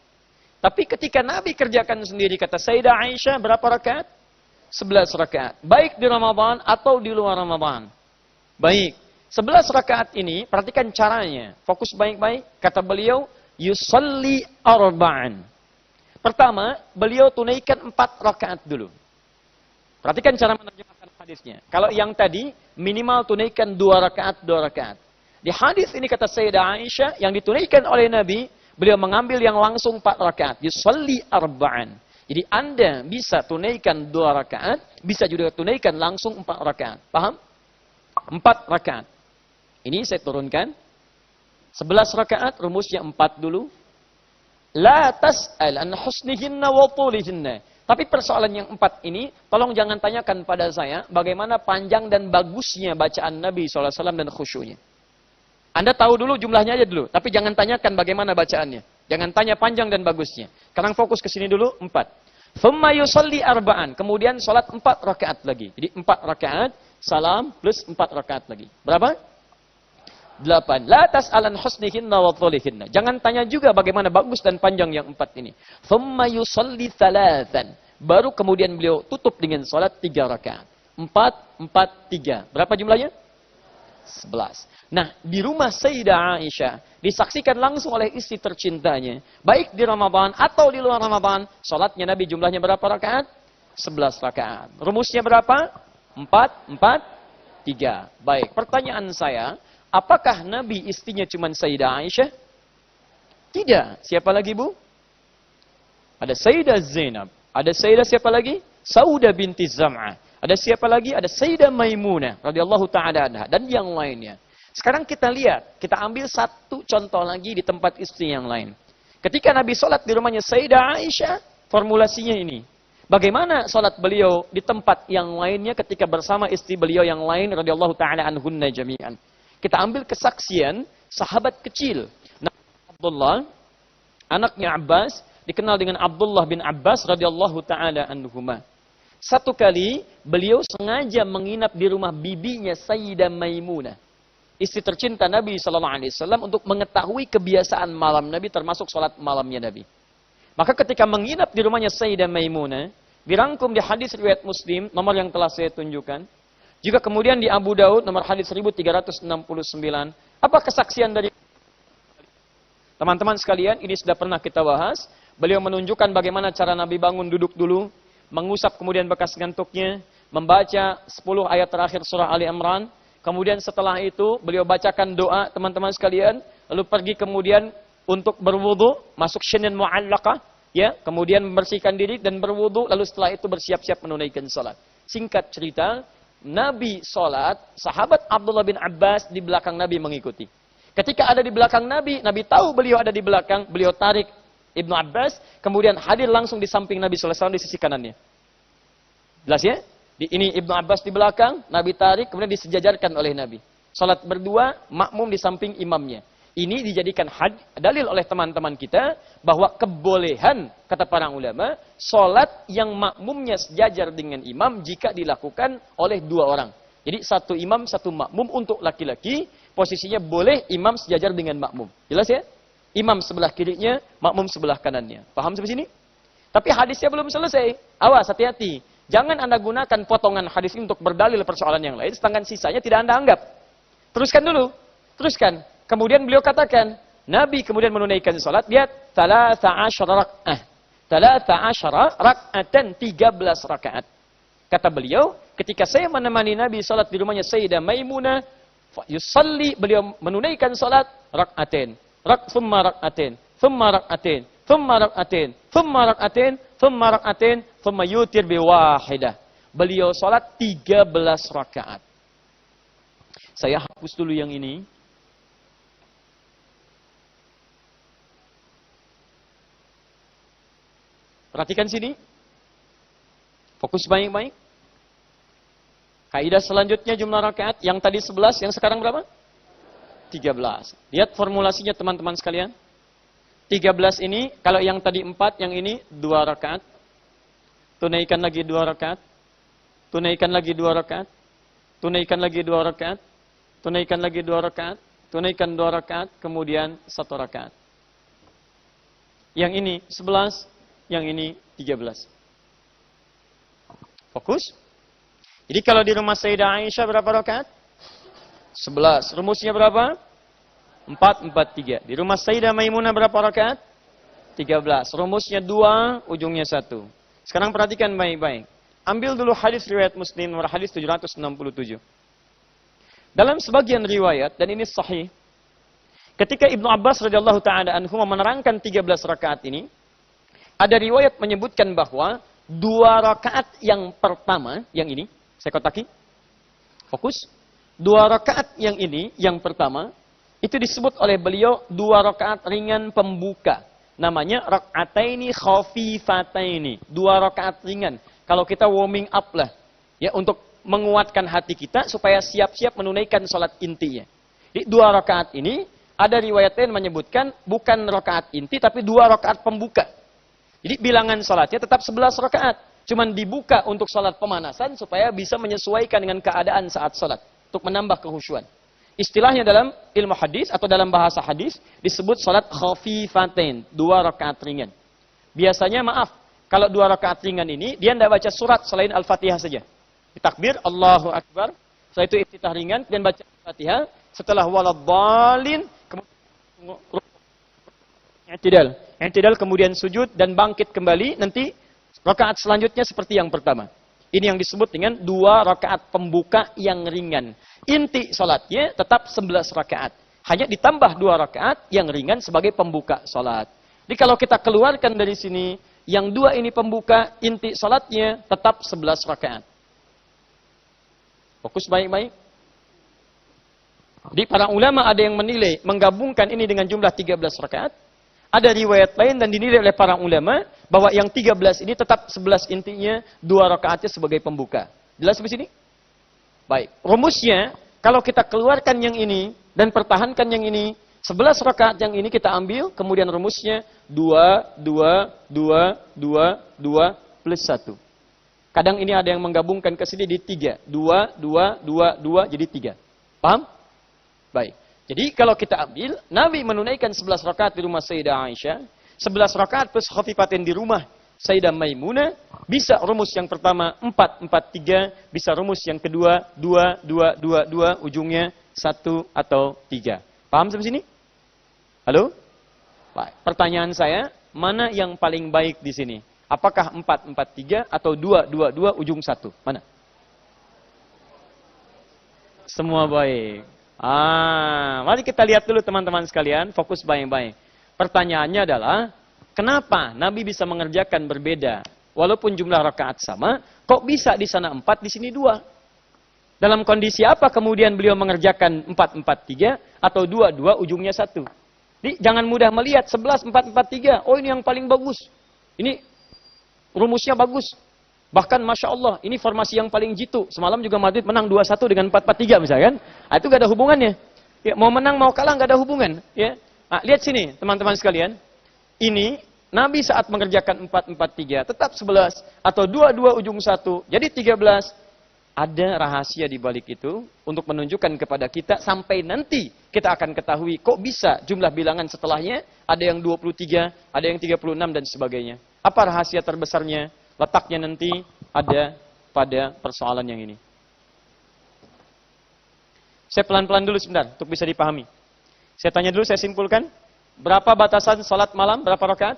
Tapi ketika Nabi kerjakan sendiri, kata Sayyidah Aisyah, berapa rakaat? 11 rakaat. Baik di Ramadan atau di luar Ramadan. Baik. 11 rakaat ini, perhatikan caranya. Fokus baik-baik. Kata beliau, yusalli arba'an. Pertama, beliau tunaikan 4 rakaat dulu. Perhatikan cara menerjemahkan hadisnya. Kalau yang tadi, minimal tunaikan 2 rakaat, 2 rakaat. Di hadis ini kata Sayyidah Aisyah, yang ditunaikan oleh Nabi, beliau mengambil yang langsung 4 rakaat. Yusalli arba'an. Jadi Anda bisa tunaikan 2 rakaat, bisa juga tunaikan langsung 4 rakaat. Paham? 4 rakaat. Ini saya turunkan. 11 rakaat, rumusnya 4 dulu. La tas'al an husnihinna wa tulihinna. Tapi persoalan yang 4 ini, tolong jangan tanyakan pada saya bagaimana panjang dan bagusnya bacaan Nabi SAW dan khusyunya. Anda tahu dulu jumlahnya aja dulu, tapi jangan tanyakan bagaimana bacaannya. Jangan tanya panjang dan bagusnya. Sekarang fokus ke sini dulu, 4. Thumma yusalli arba'an. Kemudian sholat 4 rakaat lagi. Jadi 4 rakaat, salam plus 4 rakaat lagi. Berapa? 8. La tas'alan husnihinna wa dhulihinna. Jangan tanya juga bagaimana bagus dan panjang yang 4 ini. Thumma yusalli thalathan. Baru kemudian beliau tutup dengan salat 3 rakaat. 4, 4, 3. Berapa jumlahnya? 11. Nah, di rumah Sayyidah Aisyah disaksikan langsung oleh istri tercintanya. Baik di Ramadan atau di luar Ramadan, salatnya Nabi jumlahnya berapa rakaat? 11 rakaat. Rumusnya berapa? 4, 4, 3. Baik, pertanyaan saya, apakah Nabi istrinya cuma Sayyidah Aisyah? Tidak. Siapa lagi, Bu? Ada Sayyidah Zainab. Ada Sayyidah siapa lagi? Saudah binti Zam'ah. Ada siapa lagi? Ada Sayyidah Maimunah radhiyallahu ta'ala anha dan yang lainnya. Sekarang kita lihat, kita ambil satu contoh lagi di tempat istri yang lain. Ketika Nabi sholat di rumahnya Sayyidah Aisyah, formulasinya ini. Bagaimana sholat beliau di tempat yang lainnya ketika bersama istri beliau yang lain radhiyallahu ta'ala anhunna jami'an. Kita ambil kesaksian sahabat kecil. Nah, Abdullah, anaknya Abbas, dikenal dengan Abdullah bin Abbas radhiyallahu ta'ala anhuma. Satu kali beliau sengaja menginap di rumah bibinya Sayyidah Maimunah, istri tercinta Nabi sallallahu alaihi wasallam, untuk mengetahui kebiasaan malam Nabi termasuk salat malamnya Nabi. Maka ketika menginap di rumahnya Sayyidah Maimunah, dirangkum di hadis riwayat Muslim nomor yang telah saya tunjukkan, juga kemudian di Abu Daud nomor hadis 1369. Apa kesaksian dari teman-teman sekalian? Ini sudah pernah kita bahas. Beliau menunjukkan bagaimana cara Nabi bangun duduk dulu, mengusap kemudian bekas ngantuknya, membaca 10 ayat terakhir surah Ali Imran. Kemudian setelah itu beliau bacakan doa, teman-teman sekalian, lalu pergi kemudian untuk berwudu, masuk syinin mu'allaqah, ya, kemudian membersihkan diri dan berwudu, lalu setelah itu bersiap-siap menunaikan salat. Singkat cerita, Nabi salat, sahabat Abdullah bin Abbas di belakang Nabi mengikuti. Ketika ada di belakang Nabi, Nabi tahu beliau ada di belakang, beliau tarik Ibnu Abbas, kemudian hadir langsung di samping Nabi sallallahu alaihi wasallam di sisi kanannya. Jelas ya? Ini Ibnu Abbas di belakang, Nabi tarik, kemudian disejajarkan oleh Nabi. Salat berdua, makmum di samping imamnya. Ini dijadikan dalil oleh teman-teman kita bahwa kebolehan, kata para ulama, salat yang makmumnya sejajar dengan imam jika dilakukan oleh dua orang. Jadi satu imam, satu makmum. Untuk laki-laki, posisinya boleh imam sejajar dengan makmum. Jelas ya? Imam sebelah kirinya, makmum sebelah kanannya. Paham sampai sini? Tapi hadisnya belum selesai. Awas, hati-hati. Jangan Anda gunakan potongan hadis ini untuk berdalil persoalan yang lain, sedangkan sisanya tidak Anda anggap. Teruskan dulu. Teruskan. Kemudian beliau katakan, Nabi kemudian menunaikan salat, lihat, 13 rak'ah. 13 rak'atan, 13 rakaat. Kata beliau, ketika saya menemani Nabi salat di rumahnya Sayyidah Maimunah, yusalli, beliau menunaikan salat, rak'atain. Thumma rak'atain, thumma rak'atain, thumma rak'atain, thumma rak'atain, thumma rak'atain, thumma yutir biwahidah. Beliau salat 13 rakaat. Saya hapus dulu yang ini. Perhatikan sini. Fokus baik-baik. Kaidah selanjutnya jumlah rakaat. Yang tadi 11, yang sekarang berapa? 13. Lihat formulasinya teman-teman sekalian. 13 ini, kalau yang tadi 4, yang ini 2 rakaat. Tunaikan lagi 2 rakaat. Tunaikan lagi 2 rakaat. Tunaikan lagi 2 rakaat. Tunaikan lagi 2 rakaat. Tunaikan 2 rakaat. Kemudian 1 rakaat. Yang ini 11. Yang ini 13. Fokus. Jadi kalau di rumah Sayyidah Aisyah berapa rakaat? 11. Rumusnya berapa? 4, 4, 3. Di rumah Sayyidah Maimunah berapa rakaat? 13. Rumusnya 2, ujungnya 1. Sekarang perhatikan baik-baik. Ambil dulu hadis riwayat Muslim nomor hadis 767. Dalam sebagian riwayat, dan ini sahih, ketika Ibnu Abbas radhiyallahu ta'ala anhu menerangkan 13 rakaat ini, ada riwayat menyebutkan bahwa 2 rakaat yang pertama, yang ini, saya kotaki, fokus. 2 rakaat yang ini, yang pertama, itu disebut oleh beliau 2 rakaat ringan pembuka. Namanya rak'ataini khafifataini. 2 rakaat ringan. Kalau kita warming up lah, ya, untuk menguatkan hati kita supaya siap-siap menunaikan salat intinya. Di 2 rakaat ini, ada riwayat lain menyebutkan bukan rakaat inti, tapi 2 rakaat pembuka. Jadi bilangan salatnya tetap 11 rakaat. Cuman dibuka untuk salat pemanasan supaya bisa menyesuaikan dengan keadaan saat salat. Untuk menambah kehusyuan. Istilahnya dalam ilmu hadis atau dalam bahasa hadis disebut salat khafifatain, 2 rakaat ringan. Biasanya maaf, kalau 2 rakaat ringan ini dia tidak baca surat selain Al-Fatihah saja. Ditakbir Allahu Akbar, setelah itu iftitah ringan dan baca Al-Fatihah, setelah waladhdallin kemudian i'tidal kemudian sujud dan bangkit kembali, nanti rakaat selanjutnya seperti yang pertama. Ini yang disebut dengan 2 rakaat pembuka yang ringan. Inti salatnya tetap 11 rakaat. Hanya ditambah 2 rakaat yang ringan sebagai pembuka salat. Jadi kalau kita keluarkan dari sini, yang 2 ini pembuka, inti salatnya tetap 11 rakaat. Fokus baik-baik. Jadi para ulama ada yang menilai, menggabungkan ini dengan jumlah 13 rakaat. Ada riwayat lain dan dinilai oleh para ulama bahwa yang 13 ini tetap 11 intinya, 2 rakaatnya sebagai pembuka. Jelas sampai sini? Baik. Rumusnya, kalau kita keluarkan yang ini dan pertahankan yang ini, 11 rakaat yang ini kita ambil, kemudian rumusnya 2, 2, 2, 2, 2 plus 1. Kadang ini ada yang menggabungkan ke sini di 3. 2, 2, 2, 2 jadi 3. Paham? Baik. Jadi kalau kita ambil, Nabi menunaikan 11 rakaat di rumah Sayyidah Aisyah, 11 rakaat plus khafifatain di rumah Sayyidah Maimunah, bisa rumus yang pertama 4, 4, 3, bisa rumus yang kedua 2, 2, 2, 2, ujungnya 1 atau 3. Paham sampai sini? Halo? Baik. Pertanyaan saya, mana yang paling baik di sini? Apakah 4, 4, 3 atau 2, 2, 2, ujung 1? Mana? Semua baik. Mari kita lihat dulu teman-teman sekalian, fokus baik-baik. Pertanyaannya adalah, kenapa Nabi bisa mengerjakan berbeda? Walaupun jumlah rakaat sama, kok bisa di sana 4, di sini 2? Dalam kondisi apa kemudian beliau mengerjakan 4, 4, 3 atau 2, 2, ujungnya 1? Jadi, jangan mudah melihat 11, 4, 4, 3. Oh, ini yang paling bagus. Ini rumusnya bagus. Bahkan Masya Allah, ini formasi yang paling jitu. Semalam juga Madrid menang 2-1 dengan 4-4-3 misalkan. Itu gak ada hubungannya. Ya, mau menang, mau kalah gak ada hubungan. Ya. Lihat sini teman-teman sekalian. Ini Nabi saat mengerjakan 4-4-3 tetap 11. Atau 2-2 ujung 1. Jadi 13. Ada rahasia di balik itu untuk menunjukkan kepada kita sampai nanti kita akan ketahui kok bisa jumlah bilangan setelahnya ada yang 23, ada yang 36 dan sebagainya. Apa rahasia terbesarnya? Letaknya nanti ada pada persoalan yang ini. Saya pelan-pelan dulu sebentar untuk bisa dipahami. Saya tanya dulu, saya simpulkan. Berapa batasan salat malam? Berapa rakaat?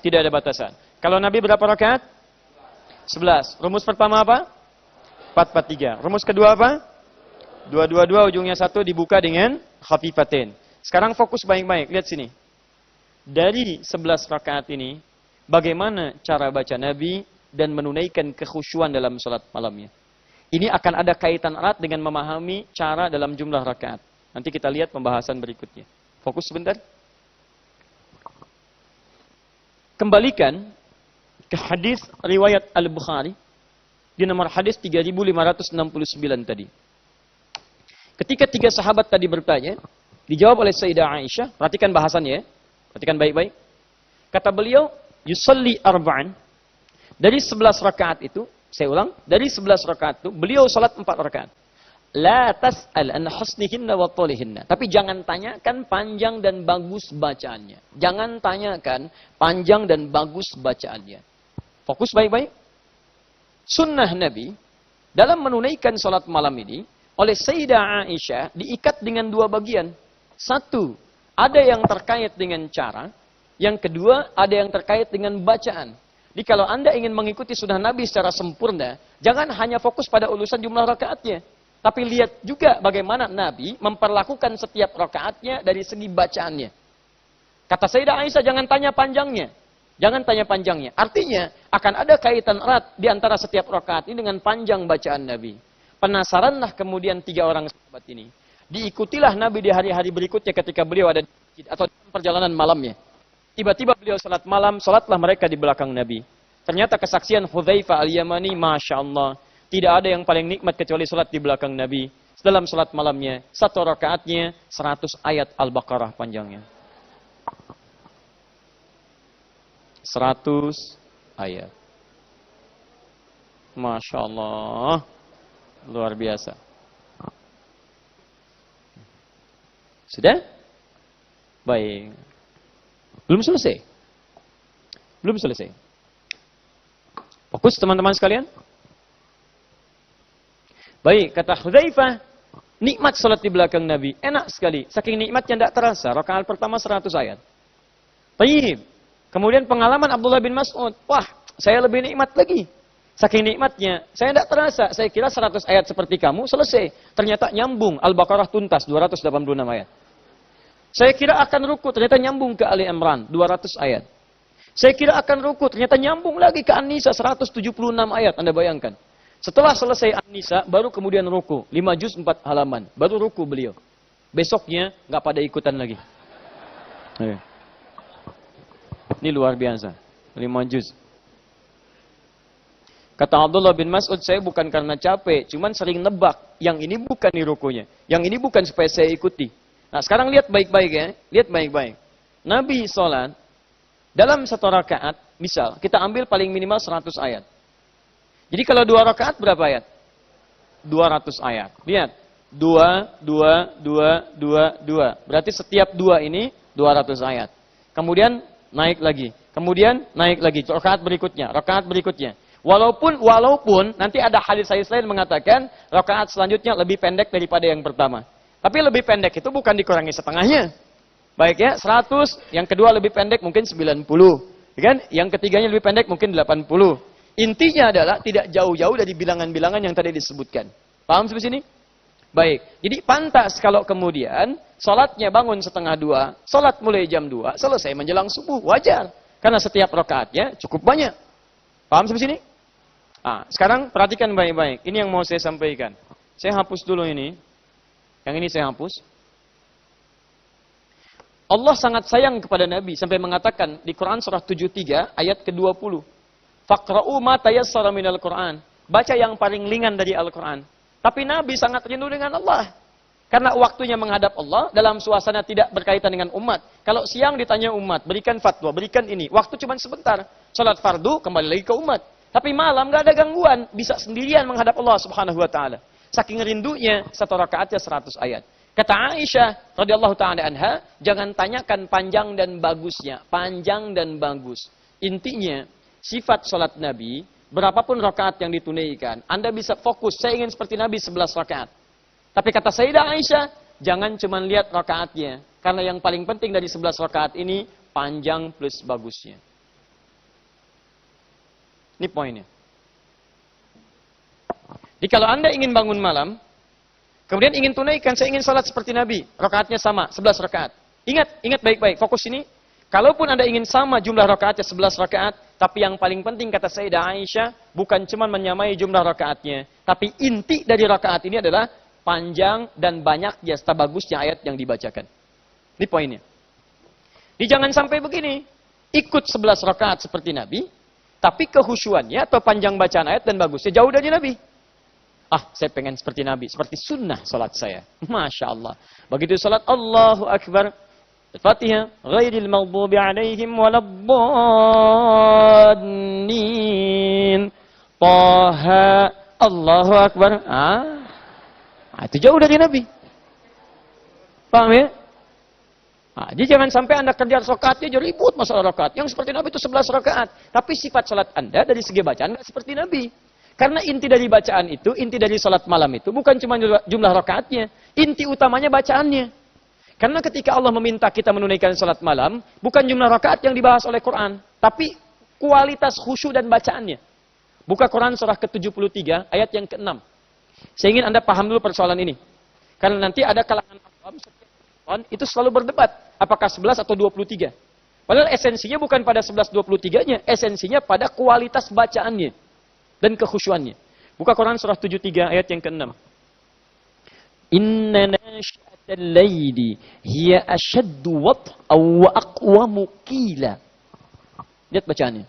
Tidak ada batasan. Kalau Nabi berapa rakaat? 11. Rumus pertama apa? 4-4-3. Rumus kedua apa? 2-2-2 ujungnya 1 dibuka dengan khafifatain. Sekarang fokus baik-baik. Lihat sini. Dari 11 rakaat ini, bagaimana cara baca Nabi dan menunaikan kekhusyuan dalam salat malamnya. Ini akan ada kaitan erat dengan memahami cara dalam jumlah rakaat. Nanti kita lihat pembahasan berikutnya. Fokus sebentar. Kembalikan ke hadis riwayat Al-Bukhari di nomor hadis 3569 tadi. Ketika 3 sahabat tadi bertanya, dijawab oleh Sayyidah Aisyah, perhatikan bahasannya ya. Perhatikan baik-baik. Kata beliau, yusalli arba'an. Dari 11 rakaat itu, saya ulang, dari 11 rakaat itu, beliau salat 4 rakaat. La tas'al an husnihinna wa tolihinna. Tapi jangan tanyakan panjang dan bagus bacaannya. Jangan tanyakan panjang dan bagus bacaannya. Fokus baik-baik. Sunnah Nabi dalam menunaikan salat malam ini oleh Sayyidah Aisyah diikat dengan 2 bagian. 1, ada yang terkait dengan cara. Yang kedua, ada yang terkait dengan bacaan. Jadi kalau Anda ingin mengikuti sunnah Nabi secara sempurna, jangan hanya fokus pada urusan jumlah rakaatnya. Tapi lihat juga bagaimana Nabi memperlakukan setiap rakaatnya dari segi bacaannya. Kata Sayyidah Aisyah, jangan tanya panjangnya. Jangan tanya panjangnya. Artinya, akan ada kaitan erat di antara setiap rakaat ini dengan panjang bacaan Nabi. Penasaranlah kemudian 3 orang sahabat ini. Diikutilah Nabi di hari-hari berikutnya ketika beliau ada di masjid atau dalam perjalanan malamnya. Tiba-tiba beliau salat malam, salatlah mereka di belakang Nabi. Ternyata kesaksian Hudzaifah Al-Yamani, Masya Allah. Tidak ada yang paling nikmat kecuali salat di belakang Nabi. Dalam salat malamnya, 1 rakaatnya 100 ayat Al-Baqarah panjangnya. 100 ayat. Masya Allah. Luar biasa. Sudah? Baik. Belum selesai. Belum selesai. Fokus teman-teman sekalian. Baik, kata Hudzaifah, nikmat salat di belakang Nabi. Enak sekali. Saking nikmatnya tidak terasa. Rakaat pertama 100 ayat. Baik. Kemudian pengalaman Abdullah bin Mas'ud. Wah, saya lebih nikmat lagi. Saking nikmatnya, saya tidak terasa. Saya kira 100 ayat seperti kamu, selesai. Ternyata nyambung. Al-Baqarah tuntas, 286 ayat. Saya kira akan ruku, ternyata nyambung ke Ali Imran, 200 ayat. Saya kira akan ruku, ternyata nyambung lagi ke An-Nisa, 176 ayat. Anda bayangkan. Setelah selesai An-Nisa, baru kemudian ruku. 5 juz 4 halaman. Baru ruku beliau. Besoknya, nggak pada ikutan lagi. Ini luar biasa. 5 juz. Kata Abdullah bin Mas'ud, saya bukan karena capek, cuman sering nebak. Yang ini bukan nih rukunya. Yang ini bukan supaya saya ikuti. Nah sekarang lihat baik-baik ya. Lihat baik-baik. Nabi sholat dalam 1 rakaat, misal kita ambil paling minimal 100 ayat. Jadi kalau 2 rakaat berapa ayat? 200 ayat. Lihat. 2, 2, 2, 2, 2. Berarti setiap 2 ini 200 ayat. Kemudian naik lagi. Kemudian naik lagi. Rakaat berikutnya. Rakaat berikutnya. Walaupun nanti ada hadis-hadis lain mengatakan rakaat selanjutnya lebih pendek daripada yang pertama. Tapi lebih pendek itu bukan dikurangi setengahnya. Baik ya, 100. Yang kedua lebih pendek mungkin 90. Kan? Yang ketiganya lebih pendek mungkin 80. Intinya adalah tidak jauh-jauh dari bilangan-bilangan yang tadi disebutkan. Paham sampai sini? Baik. Jadi pantas kalau kemudian salatnya bangun setengah 2, salat mulai jam 2, selesai menjelang subuh. Wajar. Karena setiap rakaatnya cukup banyak. Paham sampai sini? Nah, sekarang perhatikan baik-baik. Ini yang mau saya sampaikan. Saya hapus dulu ini. Yang ini saya hapus. Allah sangat sayang kepada Nabi sampai mengatakan di Quran surah 73 ayat ke-20. Faqra'u ma tayassara minal Qur'an. Baca yang paling ringan dari Al-Quran. Tapi Nabi sangat rindu dengan Allah. Karena waktunya menghadap Allah dalam suasana tidak berkaitan dengan umat. Kalau siang ditanya umat, berikan fatwa, berikan ini. Waktu cuma sebentar. Salat fardu, kembali lagi ke umat. Tapi malam gak ada gangguan. Bisa sendirian menghadap Allah subhanahu wa ta'ala. Saking rindunya, 1 rakaatnya 100 ayat. Kata Aisyah radhiyallahu ta'ala anha, jangan tanyakan panjang dan bagusnya. Panjang dan bagus. Intinya, sifat salat Nabi, berapapun rakaat yang ditunaikan, Anda bisa fokus, saya ingin seperti Nabi 11 rakaat. Tapi kata Sayyidah Aisyah, jangan cuma lihat rakaatnya. Karena yang paling penting dari 11 rakaat ini, panjang plus bagusnya. Ini poinnya. Jadi kalau Anda ingin bangun malam, kemudian ingin tunaikan, saya ingin salat seperti Nabi, rakaatnya sama, 11 rakaat. Ingat baik-baik, fokus ini. Kalaupun Anda ingin sama jumlah rakaatnya 11 rakaat, tapi yang paling penting kata Sayyidah Aisyah, bukan cuma menyamai jumlah rakaatnya, tapi inti dari rakaat ini adalah panjang dan banyak serta bagusnya ayat yang dibacakan. Ini poinnya. Jadi jangan sampai begini, ikut 11 rakaat seperti Nabi, tapi kehusuannya atau panjang bacaan ayat dan bagusnya jauh dari Nabi. Saya pengen seperti Nabi, seperti sunnah salat saya. Masya Allah. Begitu salat, Allahu Akbar. Al-Fatihah. Ghairil maghdubi alaihim waladdallin. Taha. Allahu Akbar. Itu jauh dari Nabi. Paham ya? Jadi jangan sampai Anda kerja rakaatnya jadi ribut masalah rakaat. Yang seperti Nabi itu 11 rakaat. Tapi sifat salat Anda dari segi bacaan nggak seperti Nabi. Karena inti dari bacaan itu, inti dari salat malam itu bukan cuma jumlah rakaatnya. Inti utamanya bacaannya. Karena ketika Allah meminta kita menunaikan salat malam, bukan jumlah rakaat yang dibahas oleh Quran, tapi kualitas khusyuk dan bacaannya. Buka Quran surah ke-73 ayat yang ke-6. Saya ingin Anda paham dulu persoalan ini. Karena nanti ada kalangan awam itu selalu berdebat apakah 11 atau 23. Padahal esensinya bukan pada 11-23-nya, esensinya pada kualitas bacaannya dan kekhusyuannya. Buka Quran surah 73 ayat yang ke-6. Inna nashi'atal laili hiya ashaddu wat'an wa aqwamu qila. Lihat bacaannya.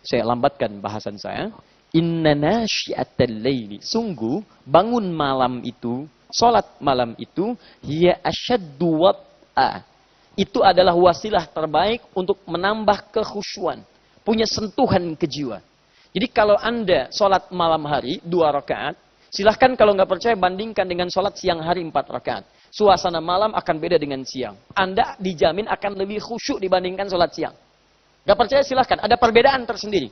Saya lambatkan bahasan saya. Inna nashi'atal laili, sungguh bangun malam itu, salat malam itu, hiya ashaddu wat'a. Itu adalah wasilah terbaik untuk menambah kekhusyuan, punya sentuhan ke jiwa. Jadi kalau Anda sholat malam hari 2 rakaat, silahkan kalau nggak percaya bandingkan dengan sholat siang hari 4 rakaat. Suasana malam akan beda dengan siang. Anda dijamin akan lebih khusyuk dibandingkan sholat siang. Nggak percaya silahkan, ada perbedaan tersendiri.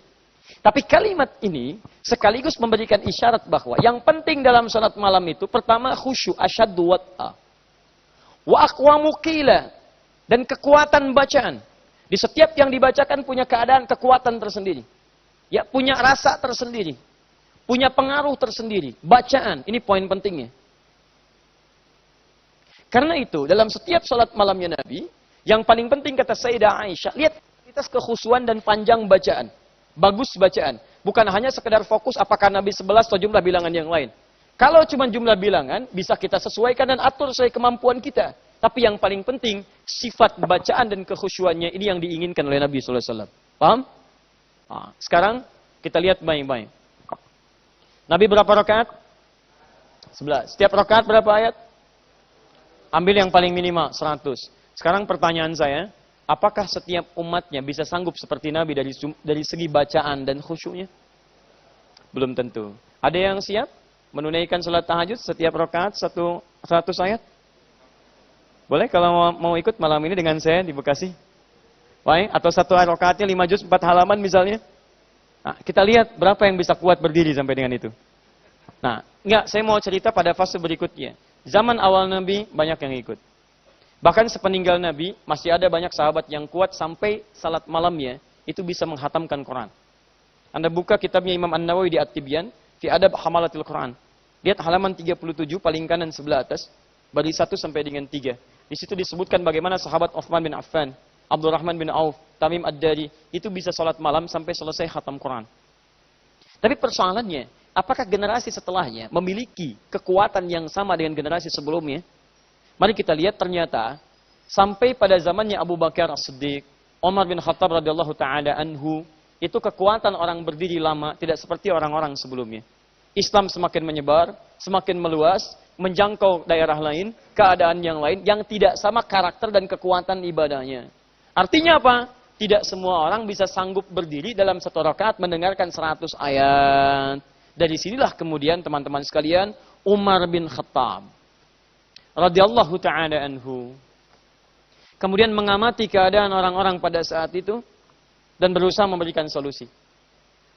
Tapi kalimat ini sekaligus memberikan isyarat bahwa yang penting dalam sholat malam itu pertama khusyuk, asyaddu wat'a. Wa aqwamu qila, dan kekuatan bacaan. Di setiap yang dibacakan punya keadaan kekuatan tersendiri. Ya, punya rasa tersendiri. Punya pengaruh tersendiri. Bacaan, ini poin pentingnya. Karena itu, dalam setiap salat malamnya Nabi, yang paling penting kata Sayyidah Aisyah, lihat kualitas kekhusyuan dan panjang bacaan. Bagus bacaan. Bukan hanya sekedar fokus apakah Nabi 11 atau jumlah bilangan yang lain. Kalau cuma jumlah bilangan, bisa kita sesuaikan dan atur sesuai kemampuan kita. Tapi yang paling penting, sifat bacaan dan kekhusyuannya ini yang diinginkan oleh Nabi SAW. Paham? Sekarang kita lihat baik-baik. Nabi berapa rakaat? 11. Setiap rakaat berapa ayat? Ambil yang paling minimal, 100. Sekarang pertanyaan saya, apakah setiap umatnya bisa sanggup seperti Nabi dari segi bacaan dan khusyuknya? Belum tentu. Ada yang siap menunaikan salat tahajud setiap rakaat 100 ayat? Boleh kalau mau ikut malam ini dengan saya di Bekasi? Baik, atau satu rakaatnya 5 juz 4 halaman misalnya? Nah, kita lihat berapa yang bisa kuat berdiri sampai dengan itu. Nah, saya mau cerita pada fase berikutnya. Zaman awal Nabi banyak yang ikut. Bahkan sepeninggal Nabi masih ada banyak sahabat yang kuat sampai salat malamnya itu bisa menghatamkan Quran. Anda buka kitabnya Imam An-Nawawi di At-Tibyan, fi Adab Hamalatil Quran. Lihat halaman 37 paling kanan sebelah atas, baris 1 sampai dengan 3. Di situ disebutkan bagaimana sahabat Uthman bin Affan, Abdurrahman bin Auf, Tamim Ad-Dari itu bisa salat malam sampai selesai khatam Quran. Tapi persoalannya, apakah generasi setelahnya memiliki kekuatan yang sama dengan generasi sebelumnya? Mari kita lihat ternyata sampai pada zamannya Abu Bakar As-Siddiq, Umar bin Khattab radhiyallahu taala anhu, itu kekuatan orang berdiri lama tidak seperti orang-orang sebelumnya. Islam semakin menyebar, semakin meluas, menjangkau daerah lain, keadaan yang lain yang tidak sama karakter dan kekuatan ibadahnya. Artinya apa? Tidak semua orang bisa sanggup berdiri dalam satu rakaat mendengarkan 100 ayat. Dari sinilah kemudian teman-teman sekalian, Umar bin Khattab radhiyallahu taala anhu kemudian mengamati keadaan orang-orang pada saat itu dan berusaha memberikan solusi.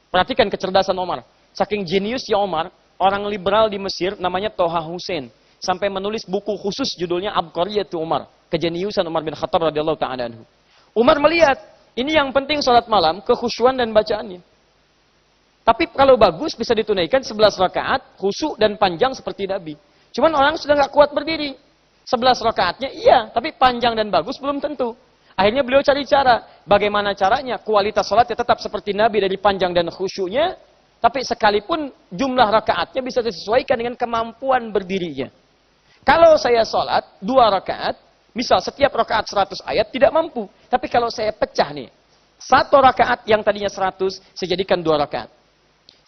Perhatikan kecerdasan Umar. Saking jeniusnya Umar, orang liberal di Mesir namanya Toha Hussein sampai menulis buku khusus judulnya Abqariyatu Umar, kejeniusan Umar bin Khattab radhiyallahu taala anhu. Umar melihat ini yang penting salat malam, kekhusyuan dan bacaannya. Tapi kalau bagus bisa ditunaikan 11 rakaat, khusyuk dan panjang seperti Nabi. Cuman orang sudah nggak kuat berdiri. 11 rakaatnya iya, tapi panjang dan bagus belum tentu. Akhirnya beliau cari cara. Bagaimana caranya? Kualitas salatnya tetap seperti Nabi dari panjang dan khusyuknya, tapi sekalipun jumlah rakaatnya bisa disesuaikan dengan kemampuan berdirinya. Kalau saya salat 2 rakaat, misal setiap rakaat 100 ayat tidak mampu. Tapi kalau saya pecah nih, 1 rakaat yang tadinya 100, saya jadikan 2 rakaat.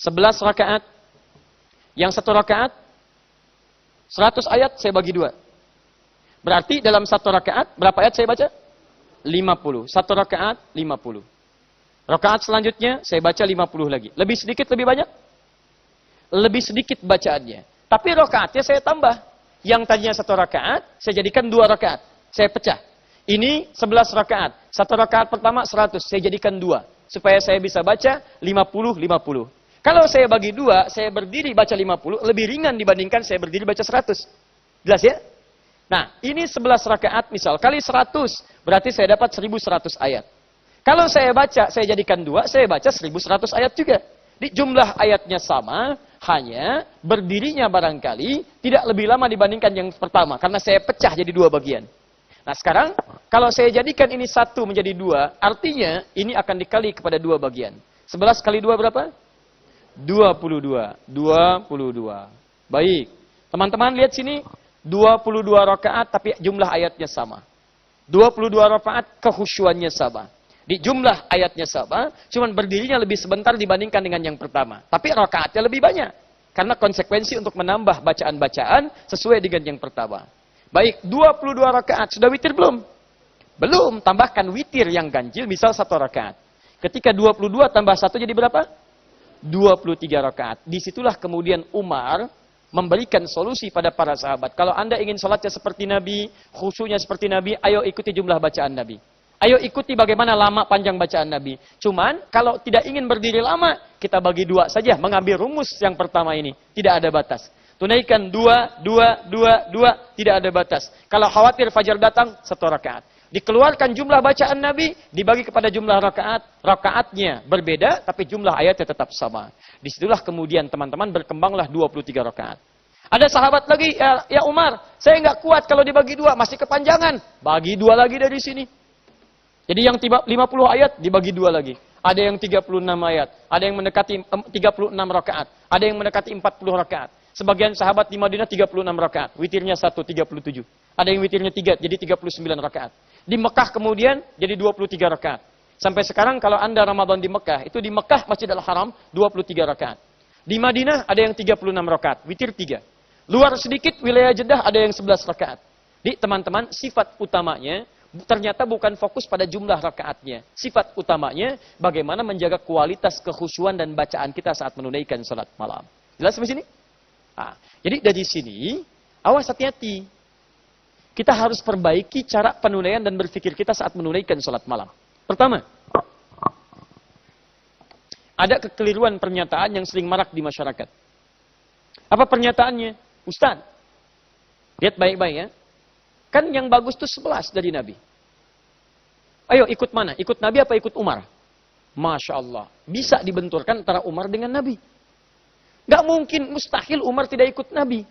11 rakaat, yang 1 rakaat 100 ayat saya bagi 2. Berarti dalam 1 rakaat, berapa ayat saya baca? 50. 1 rakaat, 50. Rakaat selanjutnya, saya baca 50 lagi. Lebih sedikit, lebih banyak? Lebih sedikit bacaannya. Tapi rakaatnya saya tambah. Yang tadinya 1 rakaat, saya jadikan 2 rakaat. Saya pecah. Ini 11 rakaat. 1 rakaat pertama 100, saya jadikan 2. Supaya saya bisa baca 50-50. Kalau saya bagi 2, saya berdiri baca 50, lebih ringan dibandingkan saya berdiri baca 100. Jelas ya? Nah, ini 11 rakaat misal, kali 100, berarti saya dapat 1100 ayat. Kalau saya baca, saya jadikan 2, saya baca 1100 ayat juga. Di jumlah ayatnya sama, hanya berdirinya barangkali tidak lebih lama dibandingkan yang pertama, karena saya pecah jadi 2 bagian. Nah sekarang, kalau saya jadikan ini 1 menjadi 2, artinya ini akan dikali kepada 2 bagian. 11 kali 2 berapa? 22. 22. Baik. Teman-teman lihat sini. 22 rakaat tapi jumlah ayatnya sama. 22 rakaat kekhusyuannya sama. Di jumlah ayatnya sama. Cuman berdirinya lebih sebentar dibandingkan dengan yang pertama. Tapi rakaatnya lebih banyak. Karena konsekuensi untuk menambah bacaan-bacaan sesuai dengan yang pertama. Baik. 22 rakaat. Sudah witir belum? Belum. Tambahkan witir yang ganjil. Misal 1 rakaat. Ketika 22 tambah 1 jadi berapa? 23 rakaat. Disitulah kemudian Umar memberikan solusi pada para sahabat. Kalau Anda ingin sholatnya seperti Nabi, khusyuknya seperti Nabi, ayo ikuti jumlah bacaan Nabi. Ayo ikuti bagaimana lama panjang bacaan Nabi. Cuman kalau tidak ingin berdiri lama, kita bagi 2 saja. Mengambil rumus yang pertama ini. Tidak ada batas. Tunaikan 2, 2, 2, 2. Tidak ada batas. Kalau khawatir fajar datang, 1 rakaat. Dikeluarkan jumlah bacaan Nabi, dibagi kepada jumlah rakaat. Rakaatnya berbeda, tapi jumlah ayatnya tetap sama. Disitulah kemudian teman-teman berkembanglah 23 rakaat. Ada sahabat lagi, ya Umar, saya nggak kuat kalau dibagi 2, masih kepanjangan. Bagi 2 lagi dari sini. Jadi yang 50 ayat dibagi 2 lagi. Ada yang 36 ayat, ada yang mendekati 36 rakaat, ada yang mendekati 40 rakaat. Sebagian sahabat di Madinah 36 rakaat, witirnya 1, 37. Ada yang witirnya 3, jadi 39 rakaat. Di Mekah kemudian jadi 23 rakaat. Sampai sekarang kalau Anda Ramadan di Mekah, itu di Mekah Masjidil Haram 23 rakaat. Di Madinah ada yang 36 rakaat, witir 3. Luar sedikit wilayah Jeddah ada yang 11 rakaat. Di teman-teman sifat utamanya Ternyata bukan fokus pada jumlah rakaatnya. Sifat utamanya bagaimana menjaga kualitas kekhusyuan dan bacaan kita saat menunaikan salat malam. Jelas sampai sini? Nah, jadi dari sini, awas hati-hati. Kita harus perbaiki cara penunaian dan berpikir kita saat menunaikan salat malam. Pertama, ada kekeliruan pernyataan yang sering marak di masyarakat. Apa pernyataannya? Ustaz, lihat baik-baik ya. Kan yang bagus itu 11 dari Nabi. Ayo ikut mana? Ikut Nabi apa ikut Umar? Masya Allah. Bisa dibenturkan antara Umar dengan Nabi. Gak mungkin, mustahil Umar tidak ikut Nabi.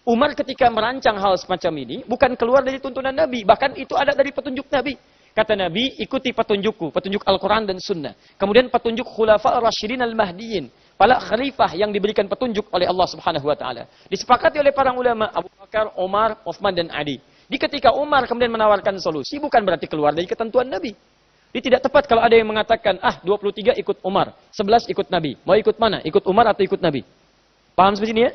Umar ketika merancang hal semacam ini, bukan keluar dari tuntunan Nabi. Bahkan itu ada dari petunjuk Nabi. Kata Nabi, ikuti petunjukku, petunjuk Al-Quran dan Sunnah. Kemudian petunjuk Khulafa Rasyidin Al-Mahdiyin. Para khalifah yang diberikan petunjuk oleh Allah Subhanahu Wa Taala. Disepakati oleh para ulama, Abu Bakar, Umar, Uthman dan Ali. Di ketika Umar kemudian menawarkan solusi, bukan berarti keluar dari ketentuan Nabi. Ini tidak tepat kalau ada yang mengatakan, 23 ikut Umar, 11 ikut Nabi. Mau ikut mana? Ikut Umar atau ikut Nabi? Paham seperti ini ya?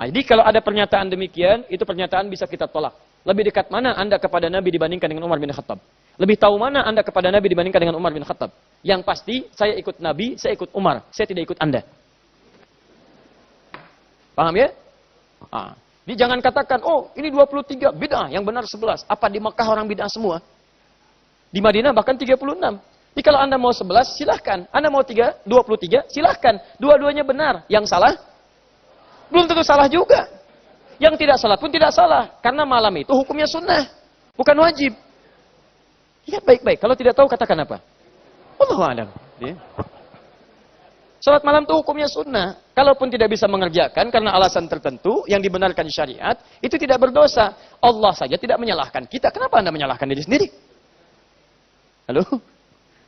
Nah, jadi kalau ada pernyataan demikian, itu pernyataan bisa kita tolak. Lebih dekat mana Anda kepada Nabi dibandingkan dengan Umar bin Khattab? Lebih tahu mana Anda kepada Nabi dibandingkan dengan Umar bin Khattab? Yang pasti, saya ikut Nabi, saya ikut Umar. Saya tidak ikut Anda. Paham ya? Nah. Jadi jangan katakan, oh ini 23, bid'ah, yang benar 11. Apa di Mekah orang bid'ah semua? Di Madinah bahkan 36. Jadi kalau Anda mau 11, silahkan. Anda mau 23, silahkan. Dua-duanya benar. Yang salah? Belum tentu salah juga. Yang tidak salah pun tidak salah. Karena malam itu hukumnya sunnah. Bukan wajib. Lihat baik-baik. Kalau tidak tahu, katakan apa? Wallahu a'lam. Salat malam itu hukumnya sunnah. Kalaupun tidak bisa mengerjakan karena alasan tertentu yang dibenarkan syariat, itu tidak berdosa. Allah saja tidak menyalahkan kita. Kenapa Anda menyalahkan diri sendiri? Halo?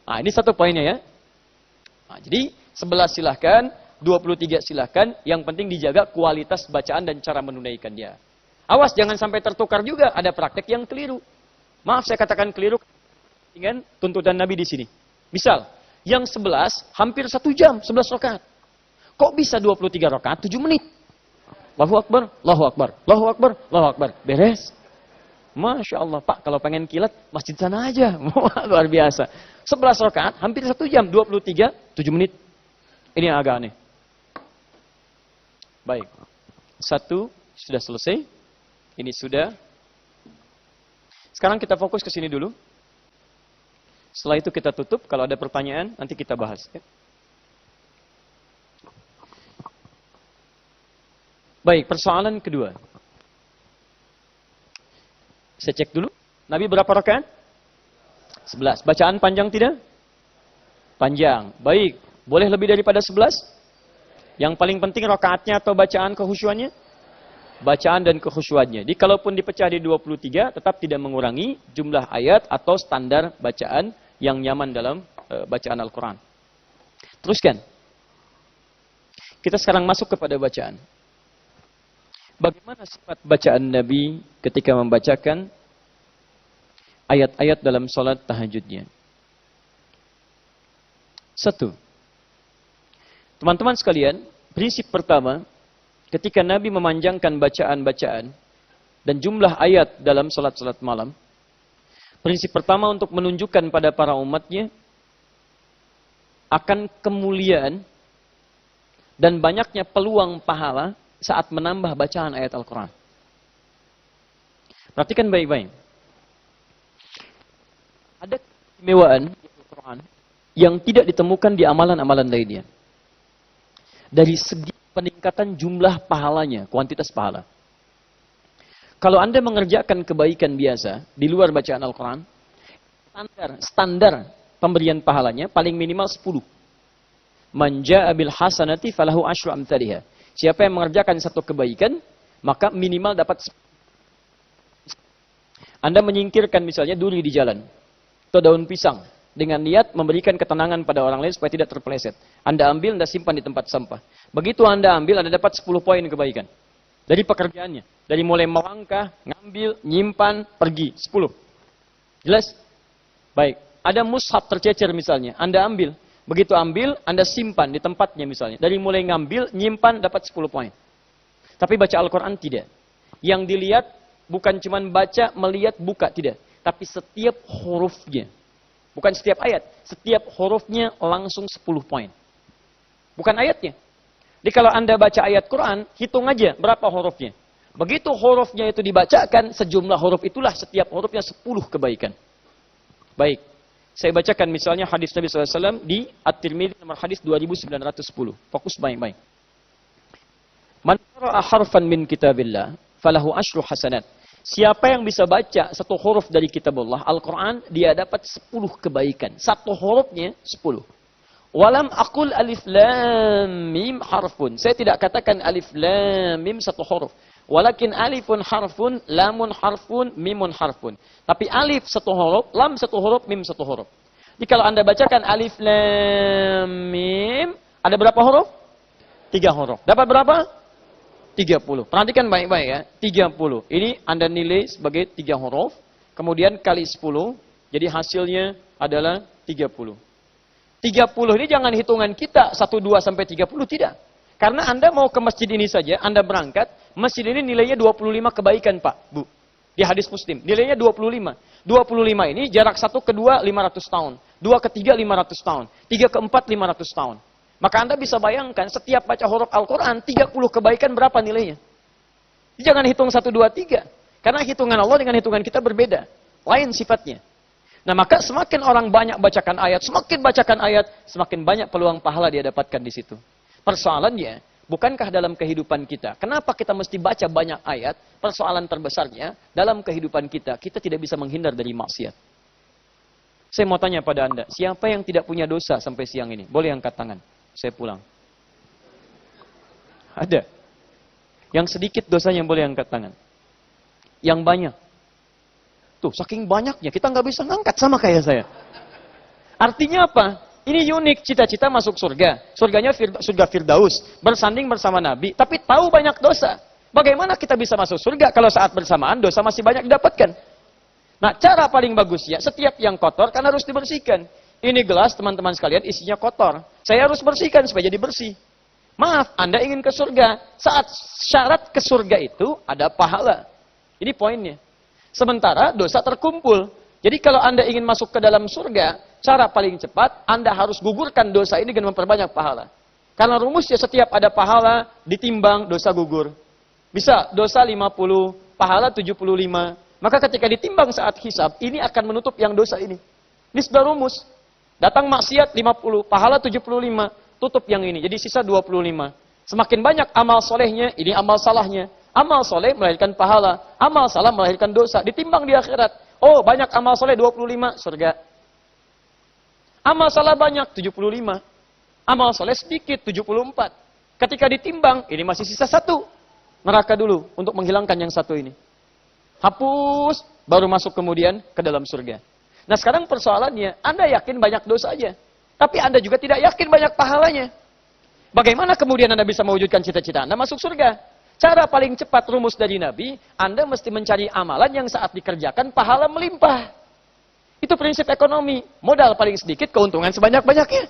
Nah, ini satu poinnya ya. Nah, jadi 11 silahkan, 23 silahkan. Yang penting dijaga kualitas bacaan dan cara menunaikannya. Awas jangan sampai tertukar juga. Ada praktek yang keliru. Maaf saya katakan keliru dengan tuntutan Nabi di sini. Misal, yang 11 hampir 1 jam, 11 rakaat. Kok bisa 23 rakaat 7 menit? Allahu Akbar, Allahu Akbar, Allahu Akbar, Allahu Akbar. Beres. Masya Allah, Pak, kalau pengen kilat, masjid sana aja. Luar biasa. 11 rakaat, hampir 1 jam, 23, 7 menit. Ini yang agak aneh. Baik. 1 sudah selesai. Ini sudah. Sekarang kita fokus ke sini dulu. Setelah itu kita tutup. Kalau ada pertanyaan, nanti kita bahas. Ya. Baik, persoalan kedua. Saya cek dulu. Nabi berapa rakaat? 11. Bacaan panjang tidak? Panjang. Baik. Boleh lebih daripada 11? Yang paling penting rakaatnya atau bacaan kekhusyuannya? Bacaan dan kekhusyuannya. Jadi kalaupun dipecah di 23, tetap tidak mengurangi jumlah ayat atau standar bacaan yang nyaman dalam bacaan Al-Quran. Teruskan. Kita sekarang masuk kepada bacaan. Bagaimana sifat bacaan Nabi ketika membacakan ayat-ayat dalam sholat tahajudnya? 1. Teman-teman sekalian, prinsip pertama, ketika Nabi memanjangkan bacaan-bacaan dan jumlah ayat dalam salat-salat malam, prinsip pertama untuk menunjukkan pada para umatnya akan kemuliaan dan banyaknya peluang pahala saat menambah bacaan ayat Al-Quran. Perhatikan baik-baik. Ada keistimewaan Al-Quran yang tidak ditemukan di amalan-amalan lainnya. Dari segi peningkatan jumlah pahalanya, kuantitas pahala. Kalau Anda mengerjakan kebaikan biasa di luar bacaan Al-Quran, standar pemberian pahalanya paling minimal 10. Man jaa'a bil hasanati falahu asyru amthaliha. Siapa yang mengerjakan satu kebaikan, maka minimal dapat 10. Anda menyingkirkan misalnya duri di jalan, atau daun pisang, dengan niat memberikan ketenangan pada orang lain supaya tidak terpeleset. Anda ambil, Anda simpan di tempat sampah. Begitu Anda ambil, Anda dapat 10 poin kebaikan. Dari pekerjaannya. Dari mulai melangkah, ngambil, nyimpan, pergi. 10. Jelas? Baik. Ada mushaf tercecer misalnya. Anda ambil. Begitu ambil, Anda simpan di tempatnya misalnya. Dari mulai ngambil, nyimpan, dapat 10 poin. Tapi baca Al-Quran tidak. Yang dilihat bukan cuma baca, melihat, buka. Tidak. Tapi setiap hurufnya. Bukan setiap ayat. Setiap hurufnya langsung 10 poin. Bukan ayatnya. Jadi kalau Anda baca ayat Quran, hitung aja berapa hurufnya. Begitu hurufnya itu dibacakan, sejumlah huruf itulah setiap hurufnya 10 kebaikan. Baik. Saya bacakan misalnya hadis Nabi SAW di At-Tirmidzi nomor hadis 2910. Fokus baik-baik. Man qara'a harfan min kitabillah falahu asyru hasanat. Siapa yang bisa baca satu huruf dari kitabullah Al-Quran, dia dapat 10 kebaikan. Satu hurufnya 10. Walam aqul alif lam mim harfun. Saya tidak katakan alif lam mim satu huruf. Walakin alifun harfun, lamun harfun, mimun harfun. Tapi alif satu huruf, lam satu huruf, mim satu huruf. Jadi kalau Anda bacakan alif lam mim, ada berapa huruf? 3 huruf. Dapat berapa? 30. Perhatikan baik-baik ya. 30. Ini Anda nilai sebagai 3 huruf. Kemudian kali 10. Jadi hasilnya adalah 30. 30 ini jangan hitungan kita. 1, 2 sampai 30. Tidak. Karena Anda mau ke masjid ini saja. Anda berangkat. Masjid ini nilainya 25 kebaikan Pak. Bu. Di hadis Muslim. Nilainya 25. 25 ini jarak 1 ke 2 500 tahun. 2 ke 3 500 tahun. 3 ke 4 500 tahun. Maka Anda bisa bayangkan setiap baca huruf Al-Quran 30 kebaikan berapa nilainya. Jangan hitung 1, 2, 3. Karena hitungan Allah dengan hitungan kita berbeda. Lain sifatnya. Nah maka semakin orang banyak bacakan ayat, semakin banyak peluang pahala dia dapatkan di situ. Persoalannya, bukankah dalam kehidupan kita, kenapa kita mesti baca banyak ayat? Persoalan terbesarnya, dalam kehidupan kita, kita tidak bisa menghindar dari maksiat. Saya mau tanya pada Anda, siapa yang tidak punya dosa sampai siang ini? Boleh angkat tangan. Saya pulang. Ada. Yang sedikit dosanya boleh angkat tangan. Yang banyak. Tuh, saking banyaknya, kita nggak bisa ngangkat sama kayak saya. Artinya apa? Ini unik, cita-cita masuk surga. Surganya surga Firdaus. Bersanding bersama Nabi, tapi tahu banyak dosa. Bagaimana kita bisa masuk surga kalau saat bersamaan dosa masih banyak didapatkan? Nah, cara paling bagusnya, setiap yang kotor kan harus dibersihkan. Ini gelas, teman-teman sekalian, isinya kotor. Saya harus bersihkan supaya jadi bersih. Maaf, Anda ingin ke surga. Saat syarat ke surga itu ada pahala. Ini poinnya. Sementara dosa terkumpul. Jadi kalau Anda ingin masuk ke dalam surga, cara paling cepat, Anda harus gugurkan dosa ini dengan memperbanyak pahala. Karena rumusnya setiap ada pahala, ditimbang dosa gugur. Bisa dosa 50, pahala 75. Maka ketika ditimbang saat hisab, ini akan menutup yang dosa ini. Ini sudah rumus. Datang maksiat 50, pahala 75, tutup yang ini. Jadi sisa 25. Semakin banyak amal solehnya, ini amal salahnya. Amal soleh melahirkan pahala. Amal salah melahirkan dosa. Ditimbang di akhirat. Oh, banyak amal soleh 25, surga. Amal salah banyak, 75. Amal soleh sedikit, 74. Ketika ditimbang, ini masih sisa 1. Neraka dulu, untuk menghilangkan yang 1 ini. Hapus, baru masuk kemudian ke dalam surga. Nah sekarang persoalannya, Anda yakin banyak dosa aja. Tapi Anda juga tidak yakin banyak pahalanya. Bagaimana kemudian Anda bisa mewujudkan cita-cita Anda masuk surga? Cara paling cepat rumus dari Nabi, Anda mesti mencari amalan yang saat dikerjakan pahala melimpah. Itu prinsip ekonomi. Modal paling sedikit, keuntungan sebanyak-banyaknya.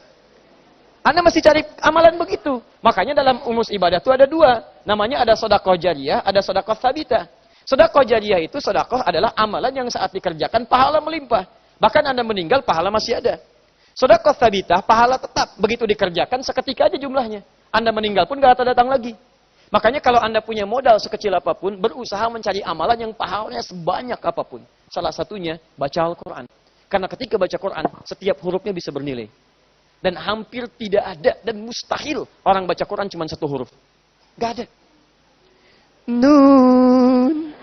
Anda mesti cari amalan begitu. Makanya dalam rumus ibadah itu ada 2. Namanya ada sedekah jariyah, ada sedekah tsabitah. Sedekah jariyah itu sedekah adalah amalan yang saat dikerjakan pahala melimpah. Bahkan Anda meninggal, pahala masih ada. Sedekah tsabitah, pahala tetap. Begitu dikerjakan, seketika aja jumlahnya. Anda meninggal pun gak datang lagi. Makanya kalau Anda punya modal sekecil apapun, berusaha mencari amalan yang pahalanya sebanyak apapun. Salah satunya, baca Al-Quran. Karena ketika baca Quran, setiap hurufnya bisa bernilai. Dan hampir tidak ada, dan mustahil orang baca Quran cuma 1 huruf. Gak ada. Nun.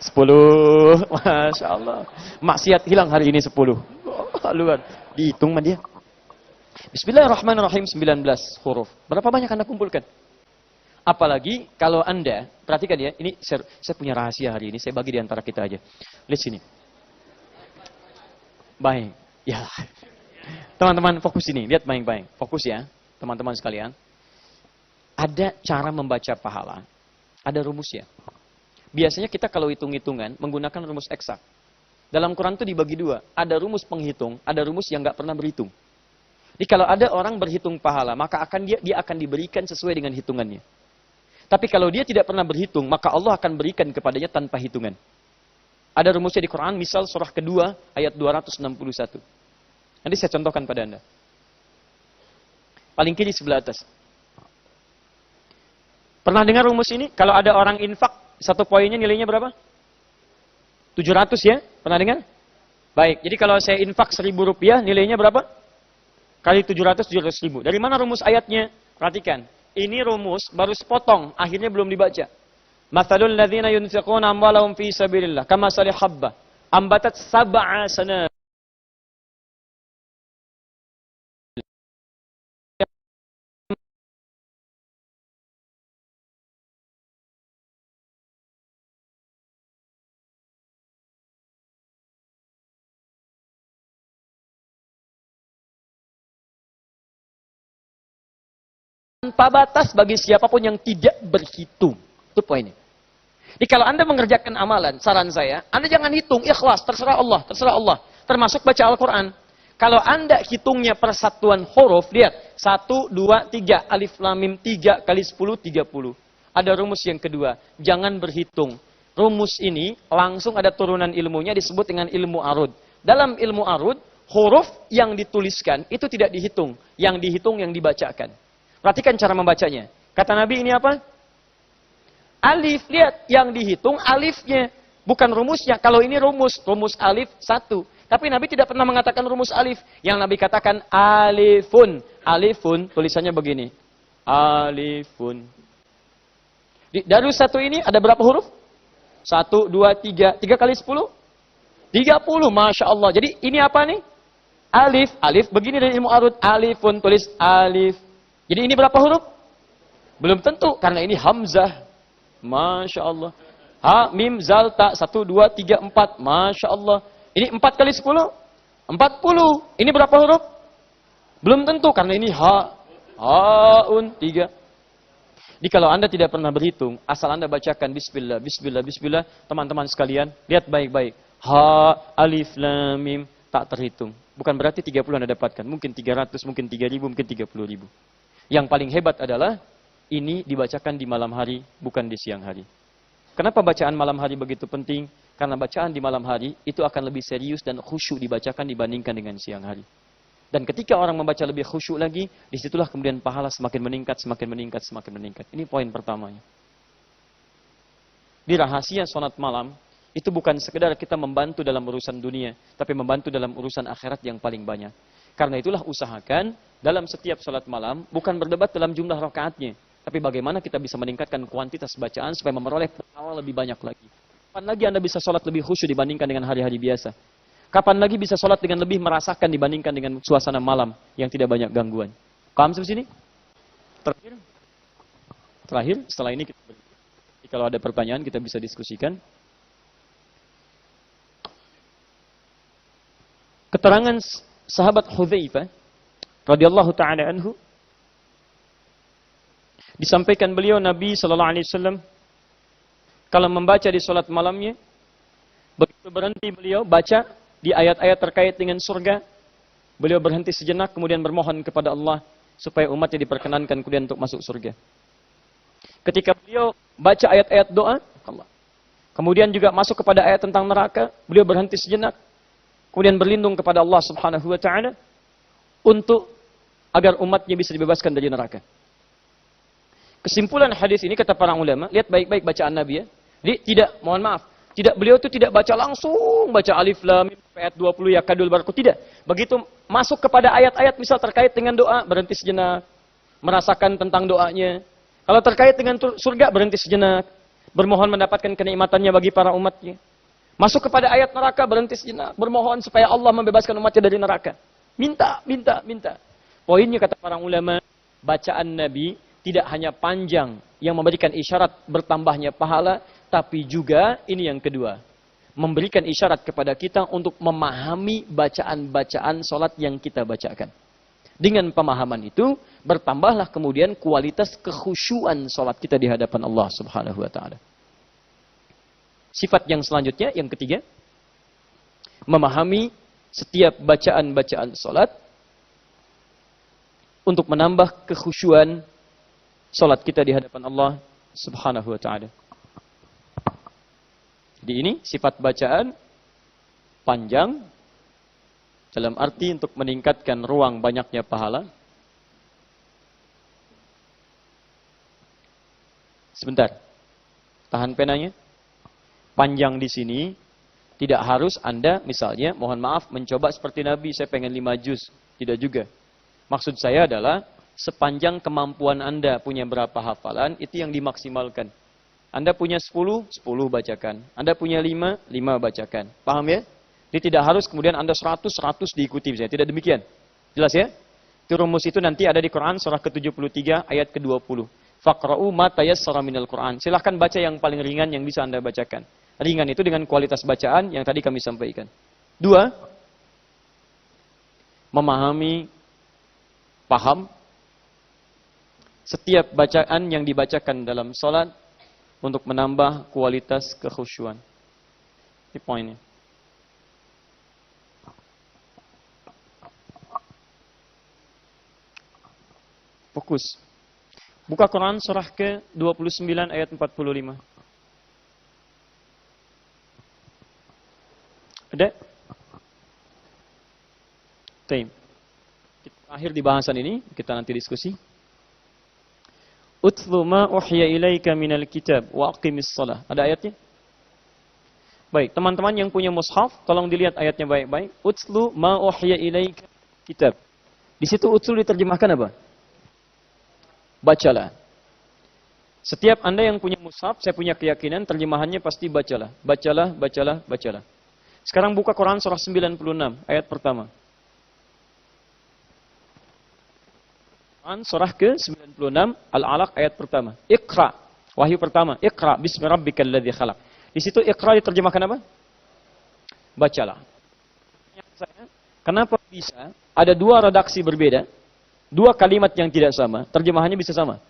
10. Masya Allah. Maksiat hilang hari ini 10. Oh, luar. Dihitung sama dia. Bismillahirrahmanirrahim 19 huruf. Berapa banyak Anda kumpulkan? Apalagi kalau Anda, perhatikan ya, ini saya punya rahasia hari ini, saya bagi di antara kita aja. Lihat sini. Baik. Ya. Teman-teman fokus ini, lihat baik-baik. Fokus ya, teman-teman sekalian. Ada cara membaca pahala. Ada rumusnya. Biasanya kita kalau hitung-hitungan menggunakan rumus eksak. Dalam Quran itu dibagi 2. Ada rumus penghitung, ada rumus yang nggak pernah berhitung. Jadi kalau ada orang berhitung pahala, maka dia akan diberikan sesuai dengan hitungannya. Tapi kalau dia tidak pernah berhitung, maka Allah akan berikan kepadanya tanpa hitungan. Ada rumusnya di Quran, misal surah kedua ayat 261. Nanti saya contohkan pada Anda. Paling kiri sebelah atas. Pernah dengar rumus ini? Kalau ada orang infak, satu poinnya nilainya berapa? 700 ya? Pernah dengar? Baik, jadi kalau saya infak 1.000 rupiah, nilainya berapa? Kali 700, 700 ribu. Dari mana rumus ayatnya? Perhatikan. Ini rumus baru sepotong, akhirnya belum dibaca. Mathalul ladzina yunfiquna amwalahum fi sabilillah kamathali habbah ambatat sab'a sanabila. Tanpa batas bagi siapapun yang tidak berhitung. Itu poinnya. Jadi kalau Anda mengerjakan amalan, saran saya, Anda jangan hitung, ikhlas, terserah Allah, terserah Allah. Termasuk baca Al-Quran. Kalau Anda hitungnya persatuan huruf, lihat. 1, 2, 3, alif, lam, mim, 3 kali 10, 30. Ada rumus yang kedua, jangan berhitung. Rumus ini langsung ada turunan ilmunya disebut dengan ilmu arud. Dalam ilmu arud, huruf yang dituliskan itu tidak dihitung. Yang dihitung yang dibacakan. Perhatikan cara membacanya. Kata Nabi ini apa? Alif, lihat. Yang dihitung alifnya. Bukan rumusnya. Kalau ini rumus alif 1. Tapi Nabi tidak pernah mengatakan rumus alif. Yang Nabi katakan alifun. Alifun, tulisannya begini. Alifun. Dari 1 ini ada berapa huruf? 1, 2, 3. 3 kali 10? 30. Masya Allah. Jadi ini apa nih? Alif. Alif, begini dari ilmu arud. Alifun, tulis alif. Jadi ini berapa huruf? Belum tentu, karena ini hamzah. Masya Allah. Ha, mim, zal, ta. 1, 2, 3, 4. Masya Allah. Ini 4 kali 10? 40. Ini berapa huruf? Belum tentu, karena ini ha. Haun, 3. Jadi kalau Anda tidak pernah berhitung, asal Anda bacakan bismillah, bismillah, bismillah. Teman-teman sekalian, lihat baik-baik. Ha, alif, lam, mim. Tak terhitung. Bukan berarti 30 Anda dapatkan. Mungkin 300, mungkin 3.000, mungkin 30.000. Yang paling hebat adalah ini dibacakan di malam hari, bukan di siang hari. Kenapa bacaan malam hari begitu penting? Karena bacaan di malam hari itu akan lebih serius dan khusyuk dibacakan dibandingkan dengan siang hari. Dan ketika orang membaca lebih khusyuk lagi, disitulah kemudian pahala semakin meningkat, semakin meningkat, semakin meningkat. Ini poin pertamanya. Di rahasia sholat malam, itu bukan sekedar kita membantu dalam urusan dunia, tapi membantu dalam urusan akhirat yang paling banyak. Karena itulah usahakan dalam setiap sholat malam, bukan berdebat dalam jumlah rakaatnya, tapi bagaimana kita bisa meningkatkan kuantitas bacaan supaya memperoleh pahala lebih banyak lagi. Kapan lagi Anda bisa sholat lebih khusyuk dibandingkan dengan hari-hari biasa? Kapan lagi bisa sholat dengan lebih merasakan dibandingkan dengan suasana malam yang tidak banyak gangguan? Paham sampai sini? Terakhir, setelah ini kita berhenti. Kalau ada pertanyaan kita bisa diskusikan. Keterangan sahabat Hudzaifah radhiyallahu taala anhu, disampaikan beliau Nabi sallallahu alaihi wasallam kalau membaca di salat malamnya, begitu berhenti beliau baca di ayat-ayat terkait dengan surga, beliau berhenti sejenak kemudian bermohon kepada Allah supaya umatnya diperkenankan kemudian untuk masuk surga. Ketika beliau baca ayat-ayat doa Allah, kemudian juga masuk kepada ayat tentang neraka, beliau berhenti sejenak kemudian berlindung kepada Allah Subhanahu wa taala untuk agar umatnya bisa dibebaskan dari neraka. Kesimpulan hadis ini kata para ulama, lihat baik-baik bacaan Nabi ya. Jadi beliau itu tidak baca langsung baca alif lam mim ayat 20 ya kadul barku, tidak. Begitu masuk kepada ayat-ayat misal terkait dengan doa, berhenti sejenak, merasakan tentang doanya. Kalau terkait dengan surga, berhenti sejenak, bermohon mendapatkan kenikmatannya bagi para umatnya. Masuk kepada ayat neraka, berhenti sejenak, bermohon supaya Allah membebaskan umatnya dari neraka. Minta. Poinnya kata para ulama, bacaan Nabi tidak hanya panjang yang memberikan isyarat bertambahnya pahala, tapi juga ini yang kedua, memberikan isyarat kepada kita untuk memahami bacaan-bacaan sholat yang kita bacakan. Dengan pemahaman itu, bertambahlah kemudian kualitas kekhusyuan sholat kita di hadapan Allah Subhanahu wa taala. Sifat yang selanjutnya, yang ketiga, memahami setiap bacaan-bacaan sholat untuk menambah kekhusyuan sholat kita di hadapan Allah Subhanahu wa ta'ala. Jadi ini sifat bacaan panjang dalam arti untuk meningkatkan ruang banyaknya pahala. Sebentar. Tahan penanya. Panjang di sini tidak harus Anda misalnya, mohon maaf, mencoba seperti Nabi, saya pengen 5 juz. Tidak juga. Maksud saya adalah sepanjang kemampuan Anda punya berapa hafalan, itu yang dimaksimalkan. Anda punya 10, 10 bacakan. Anda punya 5, 5 bacakan. Paham ya? Jadi tidak harus kemudian Anda 100, 100 diikuti misalnya. Tidak demikian. Jelas ya? Itu rumus itu nanti ada di Quran surah ke-73 ayat ke-20. Faqra'u ma tayassara minal Quran. Silahkan baca yang paling ringan yang bisa Anda bacakan. Ringan itu dengan kualitas bacaan yang tadi kami sampaikan. 2, memahami, paham setiap bacaan yang dibacakan dalam salat untuk menambah kualitas kekhusyuan. Ini poinnya. Fokus. Buka Quran surah ke-29 ayat 45. Ada? Taim. Kita akhir di bahasan ini, kita nanti diskusi. Utlu ma uhya ilaika minal kitab wa aqimis shalah. Ada ayatnya? Baik, teman-teman yang punya mushaf, tolong dilihat ayatnya baik-baik. Utlu ma uhya ilaika kitab. Di situ utlu diterjemahkan apa? Bacalah. Setiap Anda yang punya mushaf, saya punya keyakinan terjemahannya pasti bacalah. Bacalah, bacalah, bacalah. Sekarang buka Quran surah 96 ayat pertama. Quran surah ke-96 Al-Alaq ayat pertama. Iqra, wahyu pertama. Iqra bismi rabbikal ladzi khalaq. Di situ Iqra diterjemahkan apa? Bacalah. Kenapa bisa ada 2 redaksi berbeda? 2 kalimat yang tidak sama, terjemahannya bisa sama.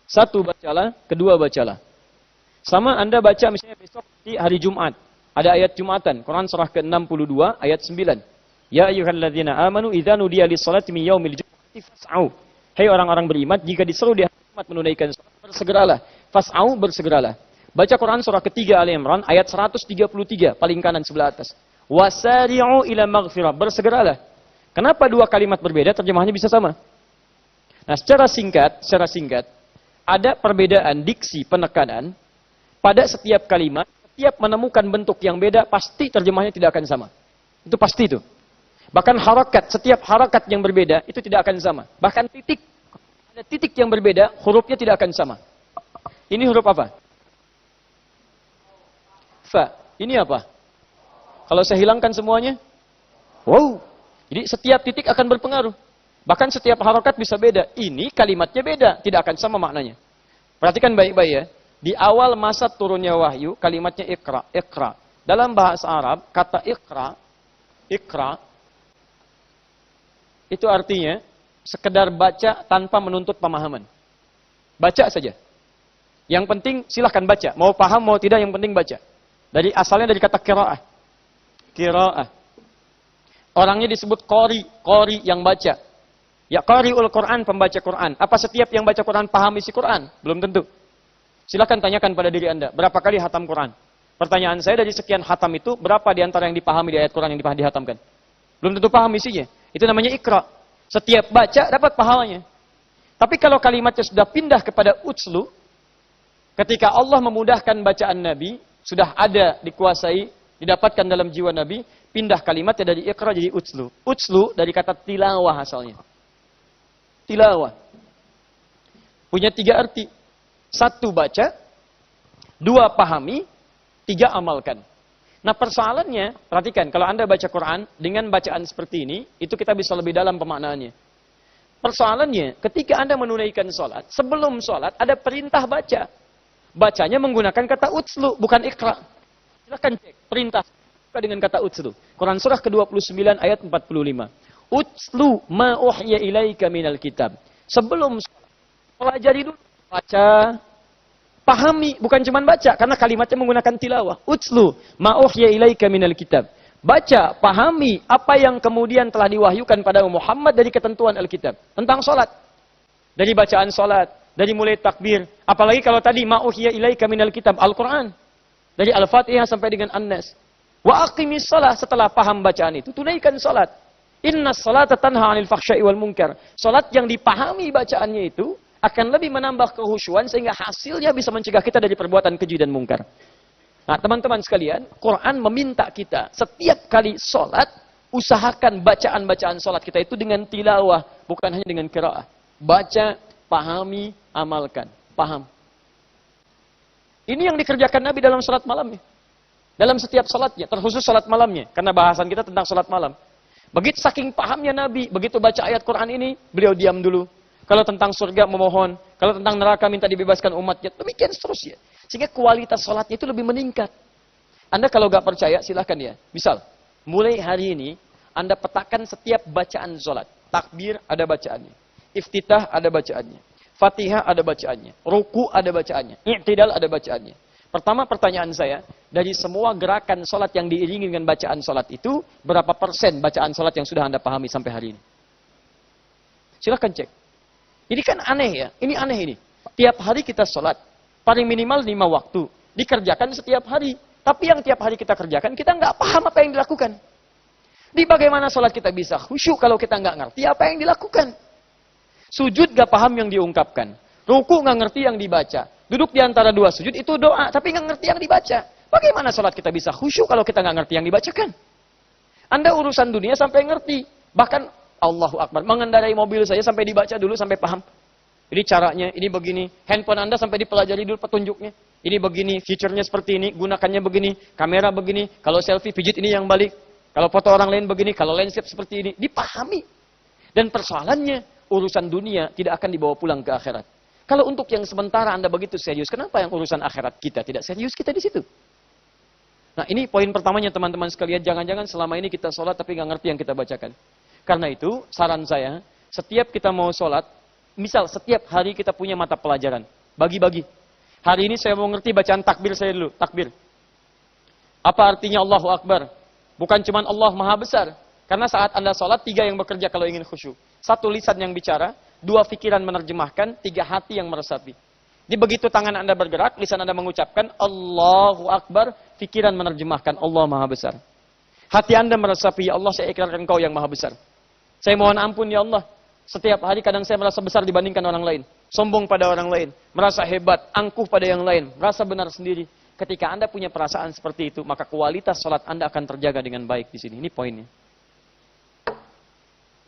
1 bacalah, 2 bacalah. Sama Anda baca misalnya besok di hari Jumat. Ada ayat Jumatan, Quran surah ke-62 ayat 9. Ya ayyuhalladzina amanu idza nudiya lis-salati min yaumil jum'ati fas'au. Hai orang-orang beriman, jika diseru di hari Jumat menunaikan salat, bersegeralah. Fas'au, bersegeralah. Baca Quran surah ketiga Ali Imran ayat 133, paling kanan sebelah atas. Wasari'u ila maghfirah, bersegeralah. Kenapa 2 kalimat berbeda, terjemahannya bisa sama? Nah, secara singkat, ada perbedaan diksi penekanan pada setiap kalimat, setiap menemukan bentuk yang beda, pasti terjemahnya tidak akan sama. Itu pasti itu. Bahkan harakat, setiap harakat yang berbeda, itu tidak akan sama. Bahkan titik, ada titik yang berbeda, hurufnya tidak akan sama. Ini huruf apa? Fa. Ini apa? Kalau saya hilangkan semuanya, wow. Jadi setiap titik akan berpengaruh. Bahkan setiap harokat bisa beda. Ini kalimatnya beda, tidak akan sama maknanya. Perhatikan baik-baik ya. Di awal masa turunnya wahyu, kalimatnya ikra, ikra. Dalam bahasa Arab, kata ikra, ikra, itu artinya sekedar baca tanpa menuntut pemahaman. Baca saja. Yang penting silahkan baca. Mau paham, mau tidak, yang penting baca. Asalnya dari kata kira'ah. Kira'ah. Orangnya disebut qari, qari yang baca. Ya qari'ul Quran, pembaca Quran. Apa setiap yang baca Quran paham isi Quran? Belum tentu. Silakan tanyakan pada diri Anda, berapa kali hatam Quran? Pertanyaan saya, dari sekian hatam itu, berapa di antara yang dipahami di ayat Quran yang dihatamkan? Belum tentu paham isinya. Itu namanya ikra. Setiap baca dapat pahalanya. Tapi kalau kalimatnya sudah pindah kepada utslu, ketika Allah memudahkan bacaan Nabi, sudah ada, dikuasai, didapatkan dalam jiwa Nabi, pindah kalimatnya dari ikra jadi utslu. Utslu dari kata tilawah asalnya. Tilawah. Punya 3 arti. 1 baca, 2 pahami, 3 amalkan. Nah persoalannya, perhatikan, kalau Anda baca Quran dengan bacaan seperti ini, itu kita bisa lebih dalam pemaknaannya. Persoalannya, ketika Anda menunaikan sholat, sebelum sholat ada perintah baca. Bacanya menggunakan kata utslu, bukan ikra. Silahkan cek, perintah dengan kata utslu. Quran surah ke-29 ayat 45. Utslu ma uhya ilaika minal kitab. Sebelum sholat, pelajari dulu. Baca, pahami, bukan cuma baca, karena kalimatnya menggunakan tilawah. Utslu ma uhya ilaika minal kitab. Baca, pahami apa yang kemudian telah diwahyukan pada Muhammad dari ketentuan Alkitab. Tentang sholat. Dari bacaan sholat, dari mulai takbir. Apalagi kalau tadi ma uhya ilaika minal kitab, Al-Quran. Dari Al-Fatihah sampai dengan An-Nas. Wa aqimis shalah, setelah paham bacaan itu, tunaikan salat. Innas salata tanha 'anil fahsya'i wal munkar. Salat yang dipahami bacaannya itu akan lebih menambah kehusyuan sehingga hasilnya bisa mencegah kita dari perbuatan keji dan mungkar. Nah, teman-teman sekalian, Quran meminta kita setiap kali salat usahakan bacaan-bacaan salat kita itu dengan tilawah, bukan hanya dengan qiraah. Baca, pahami, amalkan. Paham. Ini yang dikerjakan Nabi dalam salat malamnya. Dalam setiap salatnya, terkhusus salat malamnya. Karena bahasan kita tentang salat malam. Begitu saking pahamnya Nabi, begitu baca ayat Quran ini, beliau diam dulu. Kalau tentang surga memohon, kalau tentang neraka minta dibebaskan umatnya, demikian seterusnya. Sehingga kualitas salatnya itu lebih meningkat. Anda kalau gak percaya, silahkan ya. Misal, mulai hari ini, Anda petakan setiap bacaan salat. Takbir ada bacaannya. Iftitah ada bacaannya. Fatihah ada bacaannya. Ruku ada bacaannya. I'tidal ada bacaannya. Pertama pertanyaan saya, dari semua gerakan salat yang diiringi dengan bacaan salat itu, berapa persen bacaan salat yang sudah Anda pahami sampai hari ini? Silahkan cek. Ini kan aneh ya, ini aneh ini. Tiap hari kita salat, paling minimal 5 waktu. Dikerjakan setiap hari. Tapi yang tiap hari kita kerjakan, kita nggak paham apa yang dilakukan. Di bagaimana salat kita bisa khusyuk kalau kita nggak ngerti apa yang dilakukan? Sujud nggak paham yang diungkapkan. Ruku nggak ngerti yang dibaca. Duduk di antara dua sujud itu doa, tapi nggak ngerti yang dibaca. Bagaimana salat kita bisa khusyuk kalau kita nggak ngerti yang dibacakan? Anda urusan dunia sampai ngerti. Bahkan Allahu Akbar, mengendarai mobil saya sampai dibaca dulu sampai paham. Ini caranya, ini begini. Handphone Anda sampai dipelajari dulu petunjuknya. Ini begini, feature-nya seperti ini, gunakannya begini, kamera begini. Kalau selfie pijit ini yang balik. Kalau foto orang lain begini, kalau landscape seperti ini, dipahami. Dan persoalannya, urusan dunia tidak akan dibawa pulang ke akhirat. Kalau untuk yang sementara Anda begitu serius, kenapa yang urusan akhirat kita tidak serius kita di situ? Nah, ini poin pertamanya teman-teman sekalian, jangan-jangan selama ini kita sholat tapi nggak ngerti yang kita bacakan. Karena itu, saran saya, setiap kita mau sholat, misal setiap hari kita punya mata pelajaran, bagi-bagi. Hari ini saya mau ngerti bacaan takbir saya dulu, takbir. Apa artinya Allahu Akbar? Bukan cuma Allah Maha Besar. Karena saat Anda sholat, 3 yang bekerja kalau ingin khusyuk. 1 lisan yang bicara, 2 pikiran menerjemahkan, 3 hati yang meresapi. Di begitu tangan Anda bergerak, lisan Anda mengucapkan Allahu Akbar, pikiran menerjemahkan Allah Maha Besar. Hati Anda meresapi, ya Allah saya ikrarkan Engkau yang Maha Besar. Saya mohon ampun ya Allah. Setiap hari kadang saya merasa besar dibandingkan orang lain. Sombong pada orang lain. Merasa hebat, angkuh pada yang lain. Merasa benar sendiri. Ketika Anda punya perasaan seperti itu, maka kualitas sholat Anda akan terjaga dengan baik di sini. Ini poinnya.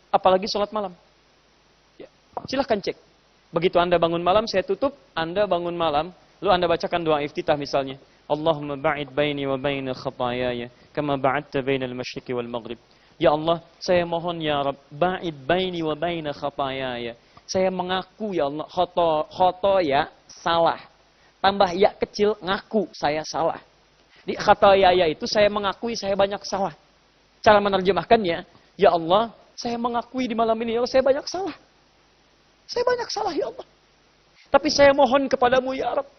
Apalagi sholat malam. Ya, silahkan cek. Begitu Anda bangun malam, saya tutup. Anda bangun malam, lalu Anda bacakan doa iftitah misalnya. Allahumma ba'id baini wa baina khatayaya, kama ba'adta bainal masyriqi wal maghrib. Ya Allah, saya mohon ya Rabb, ba'id baini wa baina khatayaya. Saya mengaku ya Allah, khotoya salah. Tambah ya kecil, ngaku saya salah. Di khatayaya itu saya mengakui saya banyak salah. Cara menerjemahkannya, ya Allah, saya mengakui di malam ini, ya Allah, saya banyak salah. Saya banyak salah, ya Allah. Tapi saya mohon kepadamu, ya Rabb.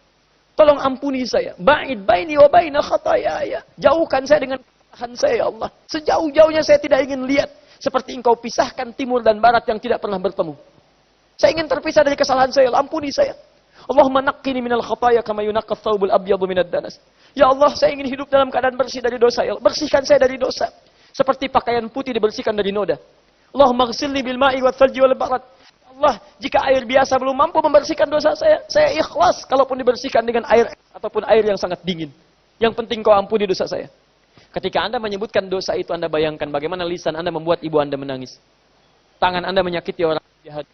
Tolong ampuni saya. Ba'id baini wa baina khatayaya. Jauhkan saya dengan kesalahan saya, ya Allah. Sejauh-jauhnya saya tidak ingin lihat. Seperti engkau pisahkan timur dan barat yang tidak pernah bertemu. Saya ingin terpisah dari kesalahan saya, ya Allah. Ampuni saya. Allahumma naqqini minal khataya kama yunaqqat thawbul abyadu minad danas. Ya Allah, saya ingin hidup dalam keadaan bersih dari dosa, ya Allah. Bersihkan saya dari dosa. Seperti pakaian putih dibersihkan dari noda. Allahumma ghsilni bil ma'i wal thalji wal barat. Allah, jika air biasa belum mampu membersihkan dosa saya ikhlas kalaupun dibersihkan dengan air ataupun air yang sangat dingin. Yang penting kau ampuni dosa saya. Ketika Anda menyebutkan dosa itu, Anda bayangkan bagaimana lisan Anda membuat ibu Anda menangis. Tangan Anda menyakiti orang jahat.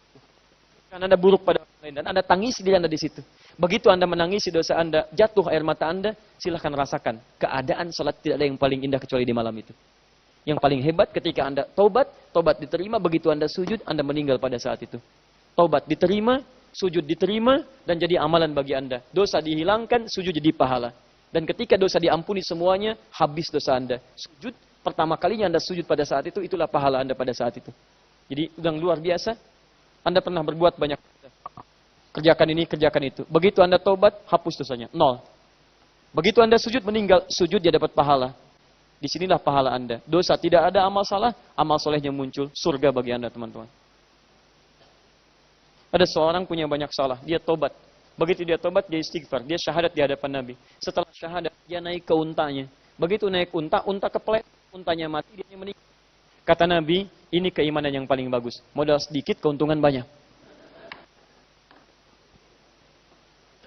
Tangan Anda buruk pada orang lain dan Anda tangisi diri Anda di situ. Begitu Anda menangisi dosa Anda, jatuh air mata Anda, silahkan rasakan. Keadaan salat tidak ada yang paling indah kecuali di malam itu. Yang paling hebat ketika Anda tobat diterima, begitu Anda sujud, Anda meninggal pada saat itu. Tobat diterima, sujud diterima, dan jadi amalan bagi Anda. Dosa dihilangkan, sujud jadi pahala. Dan ketika dosa diampuni semuanya, habis dosa Anda. Sujud, pertama kalinya Anda sujud pada saat itu, itulah pahala Anda pada saat itu. Jadi, yang luar biasa, Anda pernah berbuat banyak. Kerjakan ini, kerjakan itu. Begitu Anda tobat, hapus dosanya. 0. Begitu Anda sujud, meninggal. Sujud, dia dapat pahala. Disinilah pahala Anda. Dosa tidak ada, amal salah, amal solehnya muncul. Surga bagi Anda, teman-teman. Ada seorang punya banyak salah, dia tobat. Begitu dia tobat, dia istighfar, dia syahadat di hadapan Nabi. Setelah syahadat, dia naik ke untanya. Begitu naik unta, unta kepleset, untanya mati, dia meninggal. Kata Nabi, ini keimanan yang paling bagus. Modal sedikit, keuntungan banyak.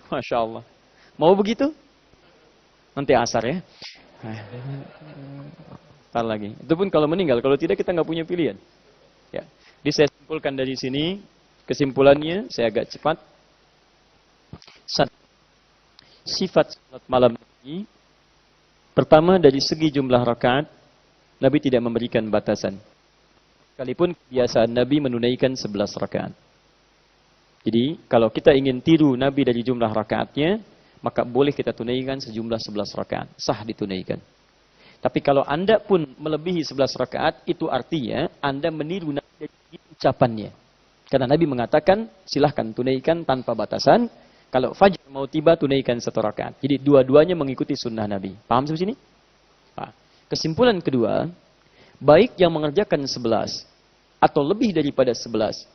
Masya Allah. Mau begitu? Nanti asar ya. Ntar lagi. Itu pun kalau meninggal. Kalau tidak kita nggak punya pilihan. Ya. Jadi saya simpulkan dari sini. Kesimpulannya saya agak cepat. Sifat salat malam ini. Pertama dari segi jumlah rakaat. Nabi tidak memberikan batasan. Sekalipun kebiasaan Nabi menunaikan 11 rakaat. Jadi kalau kita ingin tiru Nabi dari jumlah rakaatnya, maka boleh kita tunaikan sejumlah 11 rakaat. Sah ditunaikan. Tapi kalau Anda pun melebihi 11 rakaat, itu artinya Anda meniru Nabi dari ucapannya. Karena Nabi mengatakan, silahkan tunaikan tanpa batasan. Kalau fajar mau tiba, tunaikan 1 rakaat. Jadi dua-duanya mengikuti sunnah Nabi. Paham sampai sini? Nah, kesimpulan kedua, baik yang mengerjakan 11 atau lebih daripada 11,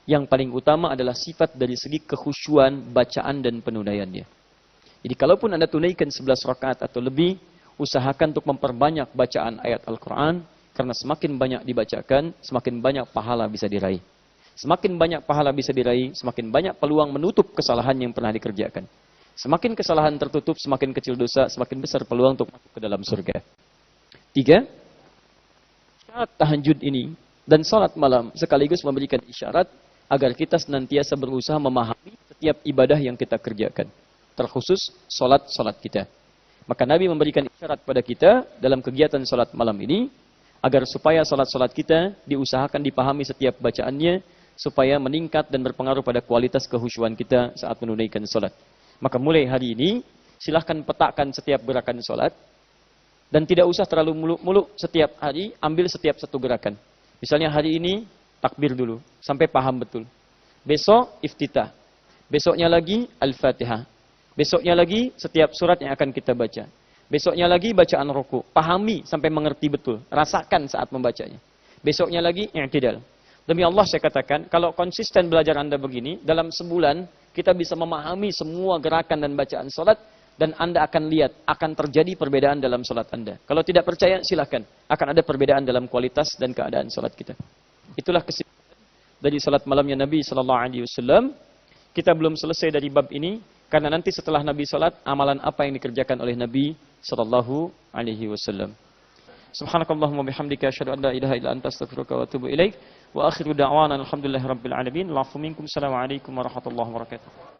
yang paling utama adalah sifat dari segi kekhusyuan, bacaan, dan penunaiannya. Jadi kalaupun Anda tunaikan 11 rakaat atau lebih, usahakan untuk memperbanyak bacaan ayat Al-Quran, karena semakin banyak dibacakan, semakin banyak pahala bisa diraih. Semakin banyak pahala bisa diraih, semakin banyak peluang menutup kesalahan yang pernah dikerjakan. Semakin kesalahan tertutup, semakin kecil dosa, semakin besar peluang untuk masuk ke dalam surga. 3. Syarat tahajud ini dan salat malam sekaligus memberikan isyarat agar kita senantiasa berusaha memahami setiap ibadah yang kita kerjakan. Terkhusus salat-salat kita. Maka Nabi memberikan isyarat pada kita dalam kegiatan salat malam ini, agar supaya salat-salat kita diusahakan dipahami setiap bacaannya, supaya meningkat dan berpengaruh pada kualitas kehusyuan kita saat menunaikan salat. Maka mulai hari ini, silahkan petakan setiap gerakan salat, dan tidak usah terlalu muluk-muluk setiap hari, ambil setiap satu gerakan. Misalnya hari ini, takbir dulu, sampai paham betul. Besok, iftitah. Besoknya lagi, Al-Fatihah. Besoknya lagi, setiap surat yang akan kita baca. Besoknya lagi, bacaan ruku. Pahami sampai mengerti betul. Rasakan saat membacanya. Besoknya lagi, i'tidal. Demi Allah saya katakan, kalau konsisten belajar Anda begini, dalam sebulan, kita bisa memahami semua gerakan dan bacaan salat, dan Anda akan lihat, akan terjadi perbedaan dalam salat Anda. Kalau tidak percaya, silakan. Akan ada perbedaan dalam kualitas dan keadaan salat kita. Itulah kesimpulan dari salat malamnya Nabi SAW. Kita belum selesai dari bab ini, karena nanti setelah Nabi salat, amalan apa yang dikerjakan oleh Nabi SAW. Subhanakallahumma bihamdika asyhadu an la ilaha illa anta astaghfiruka wa atubu ilaik. Wa akhiru da'wana alhamdulillahirabbil alamin. Alaikum warahmatullahi wabarakatuh.